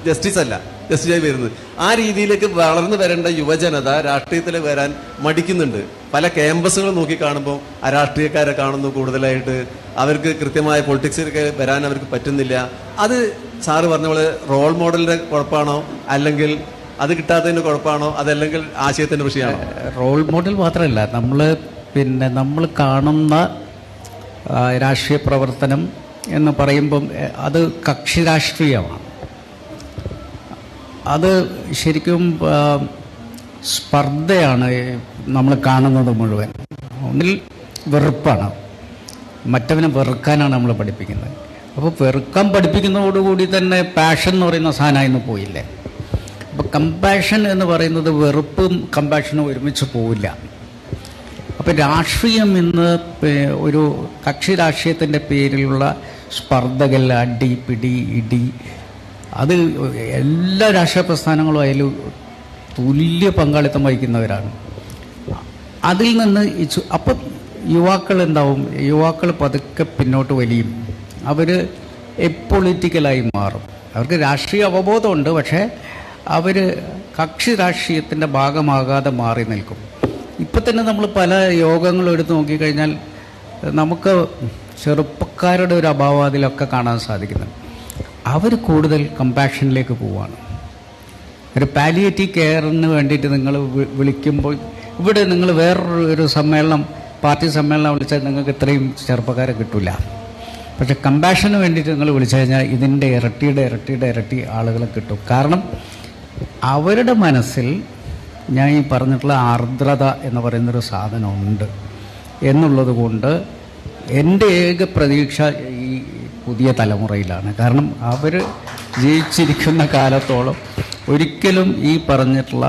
ജസ്റ്റിസ് അല്ല, ജസ്റ്റിസായി വരുന്നത്. ആ രീതിയിലേക്ക് വളർന്നു വരേണ്ട യുവജനത രാഷ്ട്രീയത്തിൽ വരാൻ മടിക്കുന്നുണ്ട്. പല ക്യാമ്പസുകൾ നോക്കി കാണുമ്പോൾ രാഷ്ട്രീയക്കാരെ കാണുന്നു കൂടുതലായിട്ട്. അവർക്ക് കൃത്യമായ പൊളിറ്റിക്സിലൊക്കെ വരാൻ അവർക്ക് പറ്റുന്നില്ല. അത് സാറ് പറഞ്ഞ പോലെ റോൾ മോഡലിന്റെ കുഴപ്പമാണോ, അല്ലെങ്കിൽ അത് കിട്ടാത്തതിന്റെ കുഴപ്പമാണോ, അതല്ലെങ്കിൽ ആശയത്തിന്റെ വിഷയമാണോ? റോൾ മോഡൽ മാത്രമല്ല, നമ്മൾ കാണുന്ന രാഷ്ട്രീയ പ്രവർത്തനം എന്ന് പറയുമ്പം അത് കക്ഷി രാഷ്ട്രീയമാണ്. അത് ശരിക്കും സ്പർദ്ധയാണ് നമ്മൾ കാണുന്നത് മുഴുവൻ. ഒന്നിൽ വെറുപ്പാണ്, മറ്റവനെ വെറുക്കാനാണ് നമ്മൾ പഠിപ്പിക്കുന്നത്. അപ്പോൾ വെറുക്കാൻ പഠിപ്പിക്കുന്നതോടുകൂടി തന്നെ പാഷൻ എന്ന് പറയുന്ന സാധനമായിരുന്നു പോയില്ലേ. അപ്പോൾ കമ്പാഷൻ എന്ന് പറയുന്നത് വെറുപ്പും കമ്പാഷനും ഒരുമിച്ച് പോവില്ല. അപ്പോൾ രാഷ്ട്രീയം ഇന്ന് ഒരു കക്ഷി രാഷ്ട്രീയത്തിൻ്റെ പേരിലുള്ള സ്പർദ്ധകൾ, അടി പിടി ഇടി, അത് എല്ലാ രാഷ്ട്രീയ പ്രസ്ഥാനങ്ങളും അതിൽ തുല്യ പങ്കാളിത്തം വഹിക്കുന്നവരാണ്. അതിൽ നിന്ന് അപ്പം യുവാക്കൾ എന്താവും, യുവാക്കൾ പതുക്കെ പിന്നോട്ട് വലിയും. അവർ എപ്പൊളിറ്റിക്കലായി മാറും. അവർക്ക് രാഷ്ട്രീയ അവബോധമുണ്ട്, പക്ഷേ അവർ കക്ഷി രാഷ്ട്രീയത്തിൻ്റെ ഭാഗമാകാതെ മാറി നിൽക്കും. ഇപ്പം തന്നെ നമ്മൾ പല യോഗങ്ങളും എടുത്ത് നോക്കിക്കഴിഞ്ഞാൽ നമുക്ക് ചെറുപ്പക്കാരുടെ ഒരു അഭാവം അതിലൊക്കെ കാണാൻ സാധിക്കുന്നുണ്ട്. അവർ കൂടുതൽ കമ്പാഷനിലേക്ക് പോവുകയാണ്. ഒരു പാലിയേറ്റീവ് കെയറിന് വേണ്ടിയിട്ട് നിങ്ങൾ വിളിക്കുമ്പോൾ, ഇവിടെ നിങ്ങൾ വേറൊരു സമ്മേളനം, പാർട്ടി സമ്മേളനം വിളിച്ചാൽ നിങ്ങൾക്ക് ഇത്രയും ചെറുപ്പക്കാരെ കിട്ടില്ല. പക്ഷെ കമ്പാഷന് വേണ്ടിയിട്ട് നിങ്ങൾ വിളിച്ചു കഴിഞ്ഞാൽ ഇതിൻ്റെ ഇരട്ടിയുടെ ഇരട്ടി ആളുകളെ കിട്ടും. കാരണം അവരുടെ മനസ്സിൽ ഞാൻ ഈ പറഞ്ഞിട്ടുള്ള ആർദ്രത എന്ന് പറയുന്നൊരു സാധനമുണ്ട് എന്നുള്ളത് കൊണ്ട് എൻ്റെ ഏക പ്രതീക്ഷ ഈ പുതിയ തലമുറയിലാണ്. കാരണം അവർ ജീവിച്ചിരിക്കുന്ന കാലത്തോളം ഒരിക്കലും ഈ പറഞ്ഞിട്ടുള്ള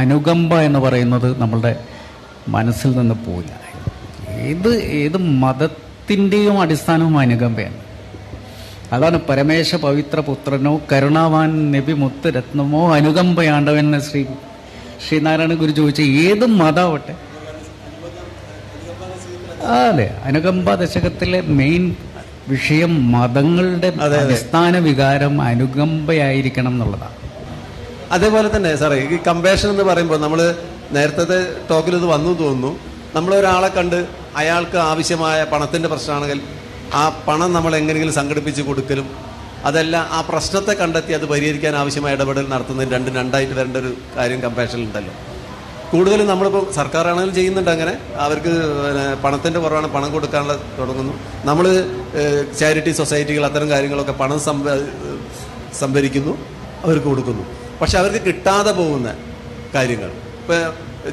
അനുകമ്പ എന്ന് പറയുന്നത് നമ്മളുടെ മനസ്സിൽ നിന്ന് പോയില്ല. ഏത് മതത്തിൻ്റെയും അടിസ്ഥാനവും അനുകമ്പയാണ്. അതാണ് പരമേശ പവിത്ര പുത്രനോ കരുണാവാൻ നബി മുത്ത് രത്നമോ അനുകമ്പയാണ്ടവെന്ന് ശ്രീനാരായണ ഗുരു ചോദിച്ച ഏത് മതമാവട്ടെ. അതെ, അനുകമ്പ ദശകത്തിലെ മെയിൻ വിഷയം മതങ്ങളുടെ അടിസ്ഥാന വികാരം അനുകമ്പയായിരിക്കണം എന്നുള്ളതാണ്. അതേപോലെ തന്നെ സാറേ ഈ കമ്പാഷൻ എന്ന് പറയുമ്പോൾ നമ്മൾ നേരത്തെ ടോക്കിൽ ഇത് വന്നു തോന്നുന്നു. നമ്മളൊരാളെ കണ്ട് അയാൾക്ക് ആവശ്യമായ പണത്തിൻ്റെ പ്രശ്നമാണെങ്കിൽ ആ പണം നമ്മൾ എങ്ങനെയെങ്കിലും സംഘടിപ്പിച്ച് കൊടുക്കലും, അതല്ല ആ പ്രശ്നത്തെ കണ്ടെത്തി അത് പരിഹരിക്കാൻ ആവശ്യമായ ഇടപെടൽ നടത്തുന്നതിന് രണ്ടായിട്ട് വരേണ്ട ഒരു കാര്യം കമ്പാഷനിലുണ്ടല്ലോ. കൂടുതലും നമ്മളിപ്പോൾ സർക്കാരാണെങ്കിലും ചെയ്യുന്നുണ്ട് അങ്ങനെ. അവർക്ക് പണത്തിൻ്റെ കുറവാണ്, പണം കൊടുക്കാനുള്ള തുടങ്ങുന്നു. നമ്മൾ ചാരിറ്റി സൊസൈറ്റികൾ അത്തരം കാര്യങ്ങളൊക്കെ പണം സംഭരിക്കുന്നു, അവർക്ക് കൊടുക്കുന്നു. പക്ഷെ അവർക്ക് കിട്ടാതെ പോകുന്ന കാര്യങ്ങൾ ഇപ്പോൾ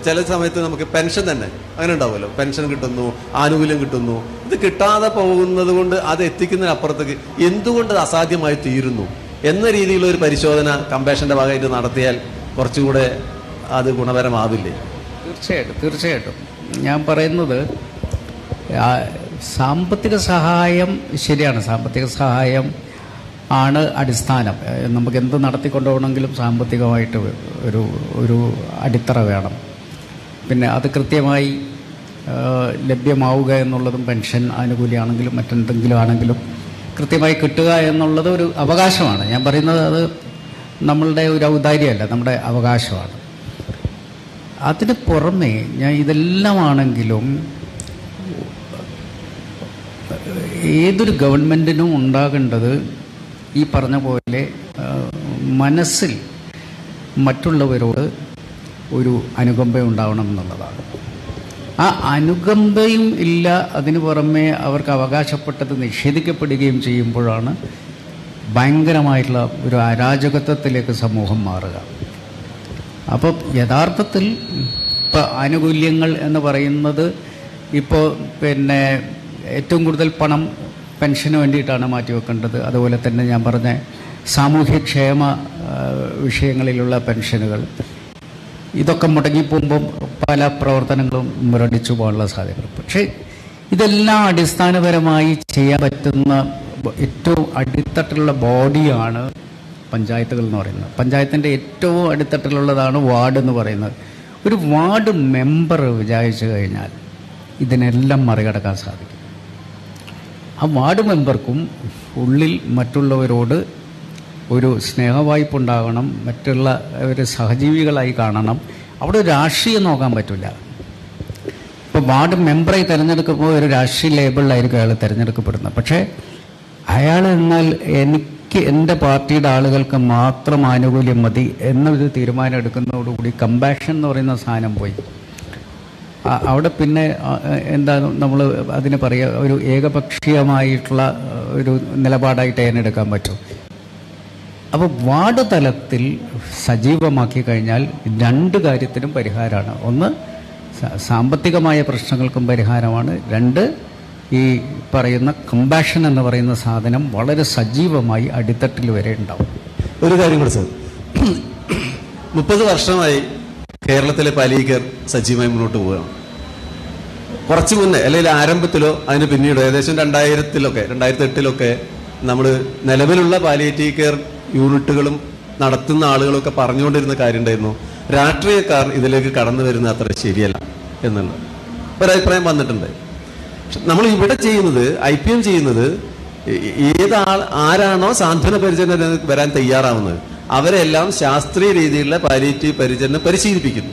ചില സമയത്ത് നമുക്ക് പെൻഷൻ തന്നെ അങ്ങനെ ഉണ്ടാവുമല്ലോ. പെൻഷൻ കിട്ടുന്നു, ആനുകൂല്യം കിട്ടുന്നു. ഇത് കിട്ടാതെ പോകുന്നത് കൊണ്ട് അത് എത്തിക്കുന്നതിനപ്പുറത്തേക്ക് എന്തുകൊണ്ട് അത് അസാധ്യമായി തീരുന്നു എന്ന രീതിയിലുള്ള ഒരു പരിശോധന കമ്പാഷൻ്റെ ഭാഗമായിട്ട് നടത്തിയാൽ കുറച്ചുകൂടെ അത് ഗുണപരമാവില്ലേ? തീർച്ചയായിട്ടും ഞാൻ പറയുന്നത് സാമ്പത്തിക സഹായം ശരിയാണ്. സാമ്പത്തിക സഹായം ആണ് അടിസ്ഥാനം. നമുക്ക് എന്ത് നടത്തിക്കൊണ്ടുപോകണമെങ്കിലും സാമ്പത്തികമായിട്ട് ഒരു അടിത്തറ വേണം. പിന്നെ അത് കൃത്യമായി ലഭ്യമാവുക എന്നുള്ളതും പെൻഷൻ ആനുകൂല്യമാണെങ്കിലും മറ്റെന്തെങ്കിലും ആണെങ്കിലും കൃത്യമായി കിട്ടുക എന്നുള്ളത് ഒരു അവകാശമാണ്. ഞാൻ പറയുന്നത് അത് നമ്മളുടെ ഒരു ഔദാര്യമല്ല, നമ്മുടെ അവകാശമാണ്. അതിന് പുറമെ ഞാൻ ഇതെല്ലാമാണെങ്കിലും ഏതൊരു ഗവൺമെൻറ്റിനും ഉണ്ടാകേണ്ടത് ഈ പറഞ്ഞ പോലെ മനസ്സിൽ മറ്റുള്ളവരോട് ഒരു അനുകമ്പ ഉണ്ടാവണം എന്നുള്ളതാണ്. ആ അനുകമ്പയും ഇല്ല, അതിനു പുറമെ അവർക്ക് അവകാശപ്പെട്ടത് നിഷേധിക്കപ്പെടുകയും ചെയ്യുമ്പോഴാണ് ഭയങ്കരമായിട്ടുള്ള ഒരു അരാജകത്വത്തിലേക്ക് സമൂഹം മാറുക. അപ്പോൾ യഥാർത്ഥത്തിൽ ഇപ്പോൾ ആനുകൂല്യങ്ങൾ എന്ന് പറയുന്നത് ഇപ്പോൾ പിന്നെ ഏറ്റവും കൂടുതൽ പണം പെൻഷന് വേണ്ടിയിട്ടാണ് മാറ്റിവെക്കേണ്ടത്. അതുപോലെ തന്നെ ഞാൻ പറഞ്ഞ സാമൂഹ്യക്ഷേമ വിഷയങ്ങളിലുള്ള പെൻഷനുകൾ, ഇതൊക്കെ മുടങ്ങിപ്പോകുമ്പം പല പ്രവർത്തനങ്ങളും മുരടിച്ചു പോകാനുള്ള സാധ്യതകൾ. പക്ഷേ ഇതെല്ലാം അടിസ്ഥാനപരമായി ചെയ്യാൻ പറ്റുന്ന ഏറ്റവും അടിത്തട്ടിലുള്ള ബോഡിയാണ് പഞ്ചായത്തുകൾ എന്ന് പറയുന്നത്. പഞ്ചായത്തിൻ്റെ ഏറ്റവും അടിത്തട്ടിലുള്ളതാണ് വാർഡ് എന്ന് പറയുന്നത്. ഒരു വാർഡ് മെമ്പർ വിചാരിച്ചു കഴിഞ്ഞാൽ ഇതിനെല്ലാം മറികടക്കാൻ സാധിക്കും. ആ വാർഡ് മെമ്പർക്കും ഉള്ളിൽ മറ്റുള്ളവരോട് ഒരു സ്നേഹവായ്പുണ്ടാകണം, മറ്റുള്ള ഒരു സഹജീവികളായി കാണണം. അവിടെ രാഷ്ട്രീയം നോക്കാൻ പറ്റില്ല. ഇപ്പോൾ വാർഡ് മെമ്പറായി തിരഞ്ഞെടുക്കുമ്പോൾ ഒരു രാഷ്ട്രീയ ലേബിളിലായിരിക്കും അയാൾ തിരഞ്ഞെടുക്കപ്പെടുന്നത്. പക്ഷേ അയാൾ എന്നാൽ എനിക്ക് എൻ്റെ പാർട്ടിയുടെ ആളുകൾക്ക് മാത്രം ആനുകൂല്യം മതി എന്നൊരു തീരുമാനം എടുക്കുന്നതോടുകൂടി കമ്പാഷൻ എന്ന് പറയുന്ന സാധനം പോയി. അവിടെ പിന്നെ എന്താ നമ്മൾ അതിന് പറയുക, ഒരു ഏകപക്ഷീയമായിട്ടുള്ള ഒരു നിലപാടായിട്ട് അതിനെടുക്കാൻ പറ്റും. അപ്പോൾ വാർഡ് തലത്തിൽ സജീവമാക്കി കഴിഞ്ഞാൽ രണ്ട് കാര്യത്തിനും പരിഹാരമാണ്. ഒന്ന്, സാമ്പത്തികമായ പ്രശ്നങ്ങൾക്കും പരിഹാരമാണ്. രണ്ട്, ഈ പറയുന്ന കമ്പാഷൻ എന്ന് പറയുന്ന സാധനം വളരെ സജീവമായി അടിത്തട്ടിൽ വരെ ഉണ്ടാവും. ഒരു കാര്യം കൂടെ സാർ, 30 വർഷമായി കേരളത്തിലെ പാലിയേക്കർ സജീവമായി മുന്നോട്ട് പോവുകയാണ്. കുറച്ച് മുന്നേ അല്ലെങ്കിൽ ആരംഭത്തിലോ അതിന് പിന്നീടോ ഏകദേശം 2008 നമ്മൾ നിലവിലുള്ള പാലിയേറ്റീവ് കെയർ യൂണിറ്റുകളും നടത്തുന്ന ആളുകളൊക്കെ പറഞ്ഞുകൊണ്ടിരുന്ന കാര്യം ഉണ്ടായിരുന്നു, രാഷ്ട്രീയക്കാർ ഇതിലേക്ക് കടന്നു വരുന്നത് അത്ര ശരിയല്ല എന്നുള്ള ഒരഭിപ്രായം വന്നിട്ടുണ്ട്. പക്ഷെ നമ്മൾ ഇവിടെ ചെയ്യുന്നത്, IPM ചെയ്യുന്നത്, ആരാണോ സാന്ത്വന പരിചരണം വരാൻ തയ്യാറാവുന്നത് അവരെല്ലാം ശാസ്ത്രീയ രീതിയിലുള്ള പാലിയേറ്റീവ് പരിചരണം പരിശീലിപ്പിക്കുന്നു.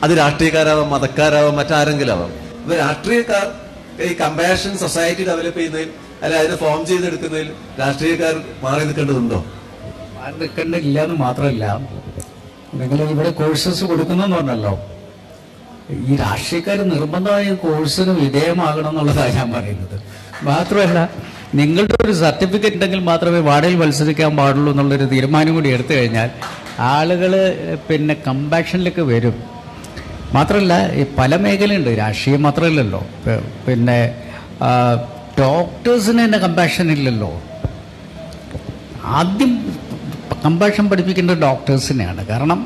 അത് രാഷ്ട്രീയക്കാരാവാം, മതക്കാരാവാം, മറ്റാരെങ്കിലും ആവാം. ഇപ്പൊ രാഷ്ട്രീയക്കാർ ഈ കമ്പാഷൻ സൊസൈറ്റി ഡെവലപ്പ് ചെയ്യുന്നതിൽ അല്ല അതിനെ ഫോം ചെയ്തെടുക്കുന്നതിൽ രാഷ്ട്രീയക്കാർ മാറി നിൽക്കേണ്ടതുണ്ടോ? മാറി നിൽക്കേണ്ടില്ല എന്ന് മാത്രമല്ല, നിങ്ങൾ ഇവിടെ കോഴ്സസ് കൊടുക്കുന്നെന്ന് പറഞ്ഞല്ലോ, ഈ രാഷ്ട്രീയക്കാർ നിർബന്ധമായും കോഴ്സിന് വിധേയമാകണം എന്നുള്ളതാണ് ഞാൻ പറയുന്നത്. മാത്രമല്ല നിങ്ങളുടെ ഒരു സർട്ടിഫിക്കറ്റ് ഉണ്ടെങ്കിൽ മാത്രമേ വാർഡിൽ മത്സരിക്കാൻ പാടുള്ളൂ എന്നുള്ളൊരു തീരുമാനം കൂടി എടുത്തു കഴിഞ്ഞാൽ ആളുകൾ പിന്നെ കമ്പാഷനിലേക്ക് വരും. മാത്രമല്ല ഈ പല മേഖലയുണ്ട്, രാഷ്ട്രീയം മാത്രമല്ലല്ലോ. പിന്നെ ഡോക്ടേഴ്സിന് തന്നെ കമ്പാഷൻ ഇല്ലല്ലോ. ആദ്യം കമ്പാഷൻ പഠിപ്പിക്കേണ്ടത് ഡോക്ടേഴ്സിനെയാണ്. കാരണം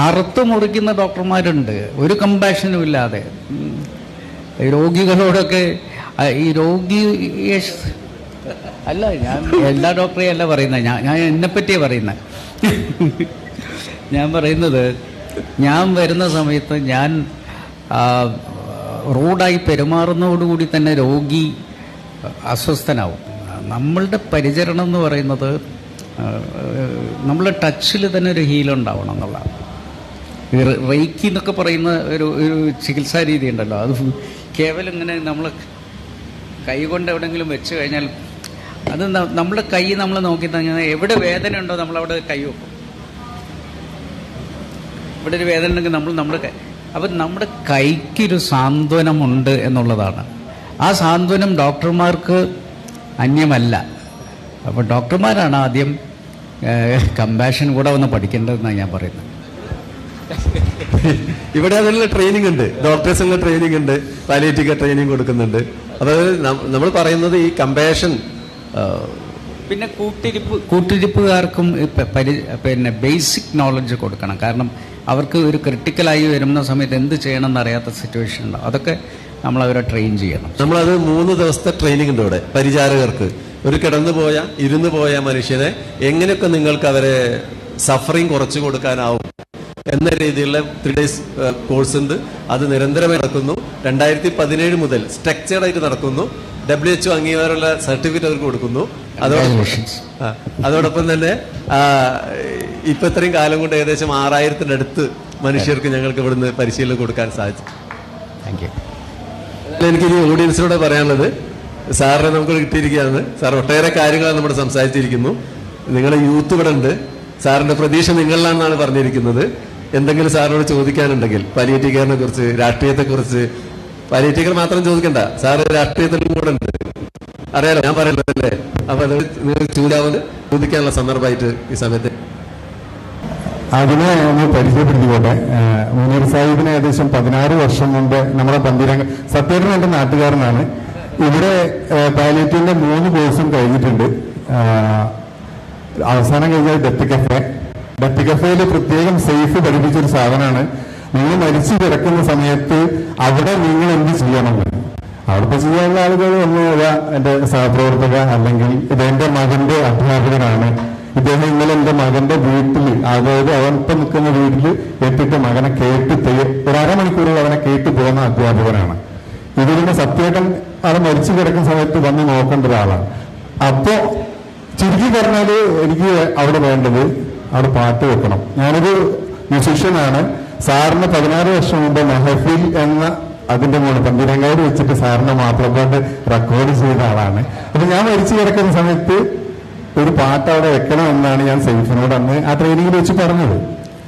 അറുത്ത് മുറിക്കുന്ന ഡോക്ടർമാരുണ്ട് ഒരു കമ്പാഷനും ഇല്ലാതെ. രോഗികളോടൊക്കെ ഈ രോഗിയെ അല്ല, ഞാൻ എല്ലാ ഡോക്ടറെയും അല്ല പറയുന്നത്, ഞാൻ എന്നെപ്പറ്റിയാണ് പറയുന്നത്. ഞാൻ പറയുന്നത്, ഞാൻ വരുന്ന സമയത്ത് ഞാൻ റൂഡായി പെരുമാറുന്നതോടുകൂടി തന്നെ രോഗി അസ്വസ്ഥനാവും. നമ്മളുടെ പരിചരണം എന്ന് പറയുന്നത് നമ്മളുടെ ടച്ചിൽ തന്നെ ഒരു ഹീലുണ്ടാവണം എന്നുള്ളതാണ്. റേക്കി എന്നൊക്കെ പറയുന്ന ഒരു ചികിത്സാ രീതി ഉണ്ടല്ലോ, അത് കേവലം ഇങ്ങനെ നമ്മൾ കൈ കൊണ്ട് എവിടെയെങ്കിലും വെച്ച് കഴിഞ്ഞാൽ അത് നമ്മുടെ കൈ നമ്മൾ നോക്കി കഴിഞ്ഞാൽ എവിടെ വേദന ഉണ്ടോ നമ്മളവിടെ കൈ വെക്കും. ഇവിടെ ഒരു വേദന ഉണ്ടെങ്കിൽ നമ്മുടെ കൈ, അപ്പം നമ്മുടെ കൈക്കൊരു സാന്ത്വനമുണ്ട് എന്നുള്ളതാണ്. ആ സാന്ത്വനം ഡോക്ടർമാർക്ക് അന്യമല്ല. അപ്പോൾ ഡോക്ടർമാരാണ് ആദ്യം കമ്പാഷൻ കൂടെ വന്ന് പഠിക്കേണ്ടതെന്നാണ് ഞാൻ പറയുന്നത്. ഇവിടെ അതിനുള്ള ട്രെയിനിങ് ഉണ്ട്, ഡോക്ടേഴ്സിനുള്ള ട്രെയിനിങ് ഉണ്ട്, പാലിയേറ്റീവ് കെയർ ട്രെയിനിങ് കൊടുക്കുന്നുണ്ട്. അതായത് നമ്മൾ പറയുന്നത് ഈ കമ്പാഷൻ, പിന്നെ കൂട്ടിരിപ്പുകാർക്കും പിന്നെ ബേസിക് നോളജ് കൊടുക്കണം. കാരണം അവർക്ക് ഒരു ക്രിട്ടിക്കലായി വരുന്ന സമയത്ത് എന്ത് ചെയ്യണം എന്നറിയാത്ത സിറ്റുവേഷൻ ഉണ്ടാവും. അതൊക്കെ നമ്മൾ അവരെ ട്രെയിൻ ചെയ്യണം. നമ്മളത് 3 ദിവസത്തെ ട്രെയിനിങ് ഉണ്ട് ഇവിടെ പരിചാരകർക്ക്. ഒരു ഇരുന്ന് പോയ മനുഷ്യനെ എങ്ങനെയൊക്കെ നിങ്ങൾക്ക് അവരെ സഫറിങ് കുറച്ചു കൊടുക്കാനാവും എന്ന രീതിയിലുള്ള 3 days കോഴ്സ് ഉണ്ട്. അത് നിരന്തരമായി നടക്കുന്നു. 2017 മുതൽ സ്ട്രക്ചേർഡ് ആയിട്ട് നടക്കുന്നു. WHO അംഗീകാരമുള്ള സർട്ടിഫിക്കറ്റ് അവർക്ക് കൊടുക്കുന്നു. അതോടൊപ്പം തന്നെ ഇപ്പൊ ഇത്രയും കാലം കൊണ്ട് ഏകദേശം 6000-ത്തിനടുത്ത് മനുഷ്യർക്ക് ഞങ്ങൾക്ക് ഇവിടുന്ന് പരിശീലനം കൊടുക്കാൻ സാധിച്ചു. Thank you. എനിക്ക് ഈ ഓഡിയൻസിനോട് പറയാനുള്ളത്, സാറിനെ നമുക്ക് കിട്ടിയിരിക്കുകയാണ്. സാർ ഒട്ടേറെ കാര്യങ്ങൾ നമ്മൾ സംസാരിച്ചിരിക്കുന്നു. നിങ്ങളുടെ യൂത്ത് ഇവിടെ ഉണ്ട്. സാറിന്റെ പ്രതീക്ഷ നിങ്ങളിലാണെന്നാണ് പറഞ്ഞിരിക്കുന്നത്. എന്തെങ്കിലും സാറിനോട് ചോദിക്കാനുണ്ടെങ്കിൽ പാലിയേറ്റീവ് കെയറിനെ കുറിച്ച്, രാഷ്ട്രീയത്തെക്കുറിച്ച്, പാലിയേറ്റീവ് കെയർ മാത്രം ചോദിക്കണ്ട, സാറ് രാഷ്ട്രീയത്തിലും കൂടെ ഉണ്ട്, അറിയാലോ, ഞാൻ പറയുന്നത് അല്ലേ. അപ്പൊ അത് നിങ്ങൾ ചോദിക്കാനുള്ള സന്ദർഭമായിട്ട് ഈ സമയത്ത് അതിനെ ഒന്ന് പരിചയപ്പെടുത്തിക്കോട്ടെ. മുനീർ സാഹിബിന് ഏകദേശം 16 വർഷം മുമ്പ് നമ്മുടെ പന്തിരംഗ സത്യേട്ടൻ എന്റെ നാട്ടുകാരനാണ്. ഇവിടെ പാലിയേറ്റീവിന്റെ 3 കോഴ്സും കഴിഞ്ഞിട്ടുണ്ട്. അവസാനം കഴിഞ്ഞാൽ ഡെത്ത് കഫേയിൽ പ്രത്യേകം സേഫ് പഠിപ്പിച്ചൊരു സാധനമാണ്. നിങ്ങൾ മരിച്ചു കിടക്കുന്ന സമയത്ത് അവിടെ നിങ്ങൾ എന്ത് ചെയ്യണം, അവിടുത്തെ ചെയ്യാനുള്ള ആളുകൾ ഒന്ന് എന്റെ സഹപ്രവർത്തക, അല്ലെങ്കിൽ ഇതെന്റെ മകന്റെ അധ്യാപകനാണ്, ഇദ്ദേഹം ഇന്നലെ എന്റെ മകന്റെ വീട്ടിൽ, അതായത് അവനിപ്പം നിൽക്കുന്ന വീട്ടിൽ എത്തിയിട്ട് മകനെ ഒരു അരമണിക്കൂറുകൾ അവനെ കേട്ടു പോകുന്ന അധ്യാപകനാണ്. ഇതിന്റെ സത്യേട്ടൻ അത് മരിച്ചു കിടക്കുന്ന സമയത്ത് വന്ന് നോക്കേണ്ട ഒരാളാണ്. അപ്പോ ചുരുക്കി പറഞ്ഞാല് എനിക്ക് അവിടെ വേണ്ടത് അവിടെ പാട്ട് വെക്കണം. ഞാനൊരു മ്യൂസീഷ്യനാണ്. സാറിന് 16 വർഷം മുമ്പ് മെഹഫിൽ എന്ന അതിന്റെ മുകളിൽ പന്തിരങ്കാട് വെച്ചിട്ട് സാറിന്റെ മാപ്പിളപ്പാട്ട് റെക്കോർഡ് ചെയ്ത ആളാണ്. അപ്പൊ ഞാൻ മരിച്ചു കിടക്കുന്ന സമയത്ത് ഒരു പാട്ട് അവിടെ വെക്കണം എന്നാണ് ഞാൻ സൈഫിനോട് അന്ന് ആ ട്രെയിനിങ്ങിൽ വെച്ച് പറഞ്ഞത്.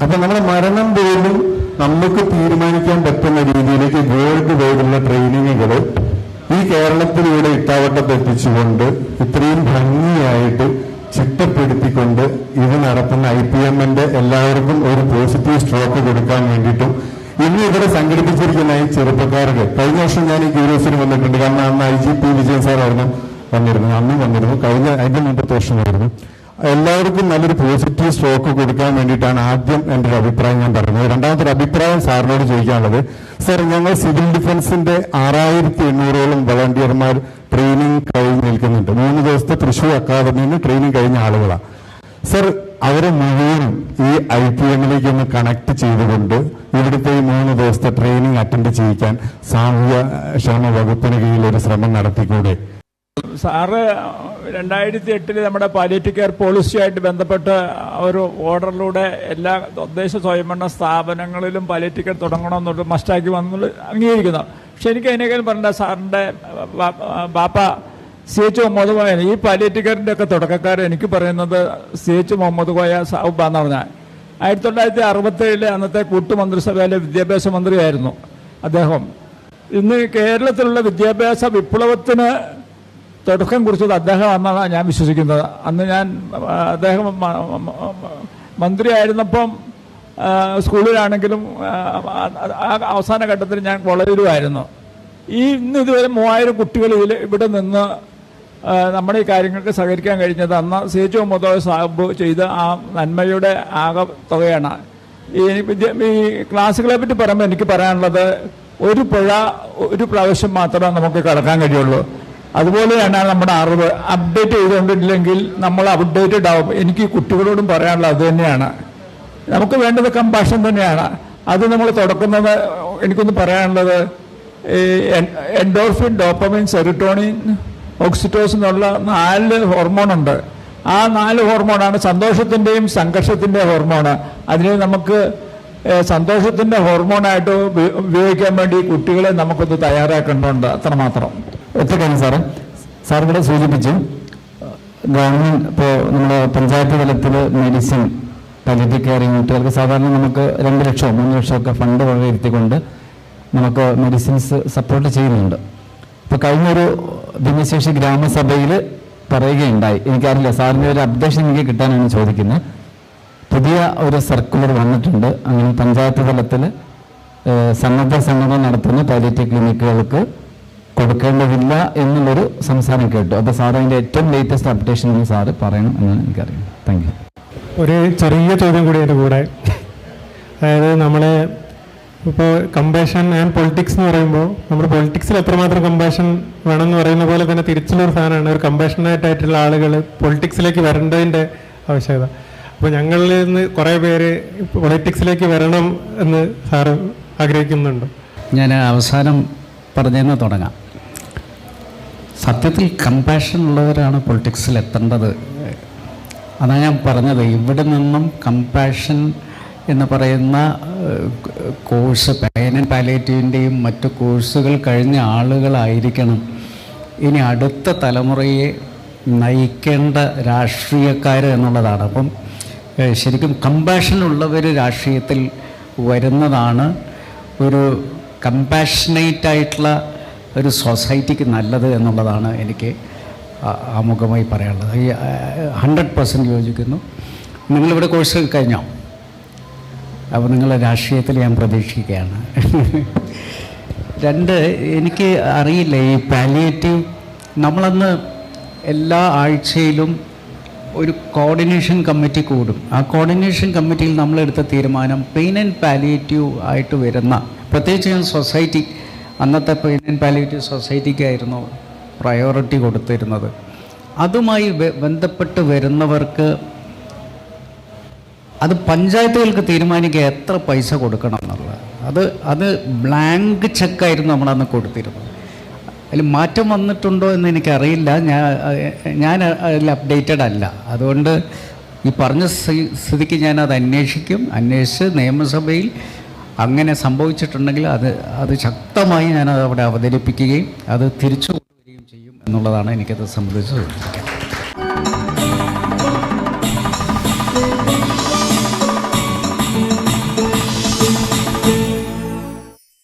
അപ്പൊ നമ്മുടെ മരണം പോലും നമുക്ക് തീരുമാനിക്കാൻ പറ്റുന്ന രീതിയിലേക്ക് വേൾഡ് വൈഡുള്ള ട്രെയിനിങ്ങുകൾ ഈ കേരളത്തിലൂടെ ഇട്ടാവട്ടത്തെത്തിച്ചുകൊണ്ട് ഇത്രയും ഭംഗിയായിട്ട് ചിട്ടപ്പെടുത്തിക്കൊണ്ട് ഇത് നടത്തുന്ന IPMന്റെ എല്ലാവർക്കും ഒരു പോസിറ്റീവ് സ്ട്രോക്ക് കൊടുക്കാൻ വേണ്ടിയിട്ടും ഇന്ന് ഇവിടെ സംഘടിപ്പിച്ചിരിക്കുന്ന ഈ ചെറുപ്പക്കാർക്ക്, കഴിഞ്ഞ വർഷം ഞാൻ ഈ ക്യൂരിയോസിന് വന്നിട്ടുണ്ട്. കാരണം അന്ന് IGP വിജയൻ സാർ വന്നിരുന്നു, അന്നും വന്നിരുന്നു, അതിന്റെ മുമ്പത്തെ വർഷം വരുന്നു. എല്ലാവർക്കും നല്ലൊരു പോസിറ്റീവ് സ്ട്രോക്ക് കൊടുക്കാൻ വേണ്ടിയിട്ടാണ് ആദ്യം എൻ്റെ ഒരു അഭിപ്രായം ഞാൻ പറഞ്ഞത്. രണ്ടാമത്തെ ഒരു അഭിപ്രായം സാറിനോട് ചോദിക്കാനുള്ളത്, സർ, ഞങ്ങൾ സിവിൽ ഡിഫൻസിന്റെ 6800ഓളം വളണ്ടിയർമാർ ട്രെയിനിങ് കഴിഞ്ഞ് നിൽക്കുന്നുണ്ട്. 3 ദിവസത്തെ തൃശൂർ അക്കാദമിയിൽ നിന്ന് ട്രെയിനിങ് കഴിഞ്ഞ ആളുകളാണ്. സർ, അവരെ മുഴുവനും ഈ IPMലേക്ക് ഒന്ന് കണക്ട് ചെയ്തുകൊണ്ട് ഇവിടുത്തെ ഈ 3 ദിവസത്തെ ട്രെയിനിങ് അറ്റൻഡ് ചെയ്യിക്കാൻ സാമൂഹ്യ ക്ഷേമ വകുപ്പിന് കീഴിൽ ഒരു ശ്രമം നടത്തിക്കൂടെ? സാറ് 2008 നമ്മുടെ പാലിയേറ്റീവ് കെയർ പോളിസിയായിട്ട് ബന്ധപ്പെട്ട് ഒരു ഓർഡറിലൂടെ എല്ലാ തദ്ദേശ സ്വയംഭരണ സ്ഥാപനങ്ങളിലും പാലിയേറ്റീവ് കെയർ തുടങ്ങണമെന്നൊരു മസ്റ്റാക്കി വന്നത് അംഗീകരിക്കുന്നു. പക്ഷെ എനിക്ക് അതിനേക്കാൾ പറഞ്ഞ സാറിൻ്റെ ബാപ്പ CH മുഹമ്മദ് കോയ, ഈ പാലിയേറ്റീവ് കെയറിൻ്റെ ഒക്കെ തുടക്കക്കാർ എനിക്ക് പറയുന്നത് CH മുഹമ്മദ് കോയ സാഹിബ് എന്ന് പറഞ്ഞാൽ 1967 അന്നത്തെ കൂട്ടുമന്ത്രിസഭയിലെ വിദ്യാഭ്യാസ മന്ത്രിയായിരുന്നു അദ്ദേഹം. ഇന്ന് കേരളത്തിലുള്ള വിദ്യാഭ്യാസ വിപ്ലവത്തിന് തുടക്കം കുറിച്ചത് അദ്ദേഹമാണെന്നാണ് ഞാൻ വിശ്വസിക്കുന്നത്. അന്ന് ഞാൻ അദ്ദേഹം മന്ത്രിയായിരുന്നപ്പം സ്കൂളിലാണെങ്കിലും അവസാന ഘട്ടത്തിൽ ഞാൻ കോളേജിലുമായിരുന്നു. ഇന്ന് ഇതുവരെ 3000 കുട്ടികൾ ഇവിടെ നിന്ന് നമ്മുടെ ഈ കാര്യങ്ങൾക്ക് സഹകരിക്കാൻ കഴിഞ്ഞത് അന്ന് CHO മൊദോയ് സാഹിബ് ചെയ്ത ആ നന്മയുടെ ആകെ തുകയാണ്. ഈ ക്ലാസ്സുകളെ പറ്റി പറയുമ്പോൾ എനിക്ക് പറയാനുള്ളത്, ഒരു പുഴ ഒരു പ്രാവശ്യം മാത്രമേ നമുക്ക് കടക്കാൻ കഴിയുള്ളൂ. അതുപോലെയാണ് നമ്മുടെ അറിവ്. അപ്ഡേറ്റ് ചെയ്തുകൊണ്ടില്ലെങ്കിൽ നമ്മൾ അപ്ഡേറ്റഡ് ആവും. എനിക്ക് കുട്ടികളോടും പറയാനുള്ളത് അത് തന്നെയാണ്. നമുക്ക് വേണ്ടത് കമ്പാഷൻ തന്നെയാണ്. അത് നമ്മൾ തുടക്കുന്നത്, എനിക്കൊന്ന് പറയാനുള്ളത്, എൻഡോർഫിൻ, ഡോപ്പമിൻ, സെറിട്ടോണിൻ, ഓക്സിറ്റോസിൻ എന്നുള്ള 4 ഹോർമോണുണ്ട്. ആ 4 ഹോർമോണാണ് സന്തോഷത്തിൻ്റെയും സംഘർഷത്തിൻ്റെയും ഹോർമോണ്. അതിനെ നമുക്ക് സന്തോഷത്തിൻ്റെ ഹോർമോണായിട്ട് ഉപയോഗിക്കാൻ വേണ്ടി കുട്ടികളെ നമുക്കൊന്ന് തയ്യാറാക്കേണ്ടതുണ്ട്. അത്രമാത്രം. ഒറ്റ കാര്യം സാർ ഇവിടെ സൂചിപ്പിച്ചു, ഗവൺമെന്റ് ഇപ്പോൾ നമ്മുടെ പഞ്ചായത്ത് തലത്തിൽ മെഡിസിൻ പാലിയേറ്റീവ് കെയർ യൂണിറ്റുകൾക്ക് സാധാരണ നമുക്ക് 2 ലക്ഷമോ 3 ലക്ഷമോ ഒക്കെ ഫണ്ട് വകയിരുത്തിക്കൊണ്ട് നമുക്ക് മെഡിസിൻസ് സപ്പോർട്ട് ചെയ്യുന്നുണ്ട്. ഇപ്പോൾ കഴിഞ്ഞൊരു ഭിന്നശേഷി ഗ്രാമസഭയിൽ പറയുകയുണ്ടായി, എനിക്കറിയില്ല, സാറിൻ്റെ ഒരു അപ്ഡേഷൻ എനിക്ക് കിട്ടാനാണ് ചോദിക്കുന്നത്. പുതിയ ഒരു സർക്കുലർ വന്നിട്ടുണ്ട്, അങ്ങനെ പഞ്ചായത്ത് തലത്തിൽ സന്നദ്ധ സംഘടന നടത്തുന്ന പാലിയേറ്റീവ് ക്ലിനിക്കുകൾക്ക് കൊടുക്കേണ്ടതില്ല എന്നുള്ളൊരു സംസാരം കേട്ടു. അപ്പോൾ സാർ അതിൻ്റെ ഏറ്റവും ലേറ്റസ്റ്റ് അപ്ഡേഷൻ ഒന്ന് സാറ് പറയണം എന്നാണ് എനിക്കറിയാം. Thank you. ഒരു ചെറിയ ചോദ്യം കൂടി എൻ്റെ കൂടെ, അതായത് നമ്മളെ ഇപ്പോൾ കമ്പാഷൻ ആൻഡ് പൊളിറ്റിക്സ് എന്ന് പറയുമ്പോൾ നമ്മൾ പൊളിറ്റിക്സിൽ എത്രമാത്രം കമ്പാഷൻ വേണമെന്ന് പറയുന്ന പോലെ തന്നെ തിരിച്ചുള്ളൊരു സാധനമാണ് ഒരു കമ്പാഷനേറ്റ് ആയിട്ടുള്ള ആളുകൾ പൊളിറ്റിക്സിലേക്ക് വരേണ്ടതിൻ്റെ ആവശ്യകത. അപ്പോൾ ഞങ്ങളിൽ നിന്ന് കുറേ പേര് പൊളിറ്റിക്സിലേക്ക് വരണം എന്ന് സാറ് ആഗ്രഹിക്കുന്നുണ്ട്. ഞാൻ അവസാനം പറഞ്ഞതെന്ന് തുടങ്ങാം. സത്യത്തിൽ കമ്പാഷൻ ഉള്ളവരാണ് പൊളിറ്റിക്സിൽ എത്തേണ്ടത്. അതാണ് ഞാൻ പറഞ്ഞത്. ഇവിടെ നിന്നും കമ്പാഷൻ എന്ന് പറയുന്ന കോഴ്സ്, പെയിൻ ആൻഡ് പാലിയേറ്റീവിൻ്റെയും മറ്റു കോഴ്സുകൾ കഴിഞ്ഞ ആളുകളായിരിക്കണം ഇനി അടുത്ത തലമുറയെ നയിക്കേണ്ട രാഷ്ട്രീയക്കാർ എന്നുള്ളതാണ്. അപ്പം ശരിക്കും കമ്പാഷൻ ഉള്ളവർ രാഷ്ട്രീയത്തിൽ വരുന്നതാണ് ഒരു കമ്പാഷനേറ്റായിട്ടുള്ള ഒരു സൊസൈറ്റിക്ക് നല്ലത് എന്നുള്ളതാണ് എനിക്ക് ആമുഖമായി പറയാനുള്ളത്. 100% യോജിക്കുന്നു. നിങ്ങളിവിടെ കോഴ്സ് കഴിഞ്ഞോ? അപ്പോൾ നിങ്ങളുടെ രാഷ്ട്രീയത്തിൽ ഞാൻ പ്രതീക്ഷിക്കുകയാണ്. 2, എനിക്ക് അറിയില്ല, ഈ പാലിയേറ്റീവ് നമ്മളന്ന് എല്ലാ ആഴ്ചയിലും ഒരു കോർഡിനേഷൻ കമ്മിറ്റി കൂടും. ആ കോർഡിനേഷൻ കമ്മിറ്റിയിൽ നമ്മളെടുത്ത തീരുമാനം പെയിൻ ആൻഡ് പാലിയേറ്റീവ് ആയിട്ട് വരുന്ന, പ്രത്യേകിച്ച് സൊസൈറ്റി, അന്നത്തെ പെയിൻ ആൻഡ് പാലിയേറ്റീവ് സൊസൈറ്റിക്കായിരുന്നു പ്രയോറിറ്റി കൊടുത്തിരുന്നത്. അതുമായി ബന്ധപ്പെട്ട് വരുന്നവർക്ക് അത് പഞ്ചായത്തുകൾക്ക് തീരുമാനിക്കുക എത്ര പൈസ കൊടുക്കണം എന്നുള്ളത്. അത് ബ്ലാങ്ക് ചെക്കായിരുന്നു നമ്മളന്ന് കൊടുത്തിരുന്നത്. അതിൽ മാറ്റം വന്നിട്ടുണ്ടോ എന്ന് എനിക്കറിയില്ല. ഞാൻ അതിൽ അപ്ഡേറ്റഡ് അല്ല. അതുകൊണ്ട് ഈ പറഞ്ഞ സ്ഥിതിക്ക് ഞാനത് അന്വേഷിച്ച് നിയമസഭയിൽ അങ്ങനെ സംഭവിച്ചിട്ടുണ്ടെങ്കിൽ അത് ശക്തമായി ഞാനത് അവിടെ അവതരിപ്പിക്കുകയും അത് തിരിച്ചു കൊണ്ടുവരികയും ചെയ്യും എന്നുള്ളതാണ് എനിക്കത് സംബന്ധിച്ച് സൂചിപ്പിക്കുന്നത്.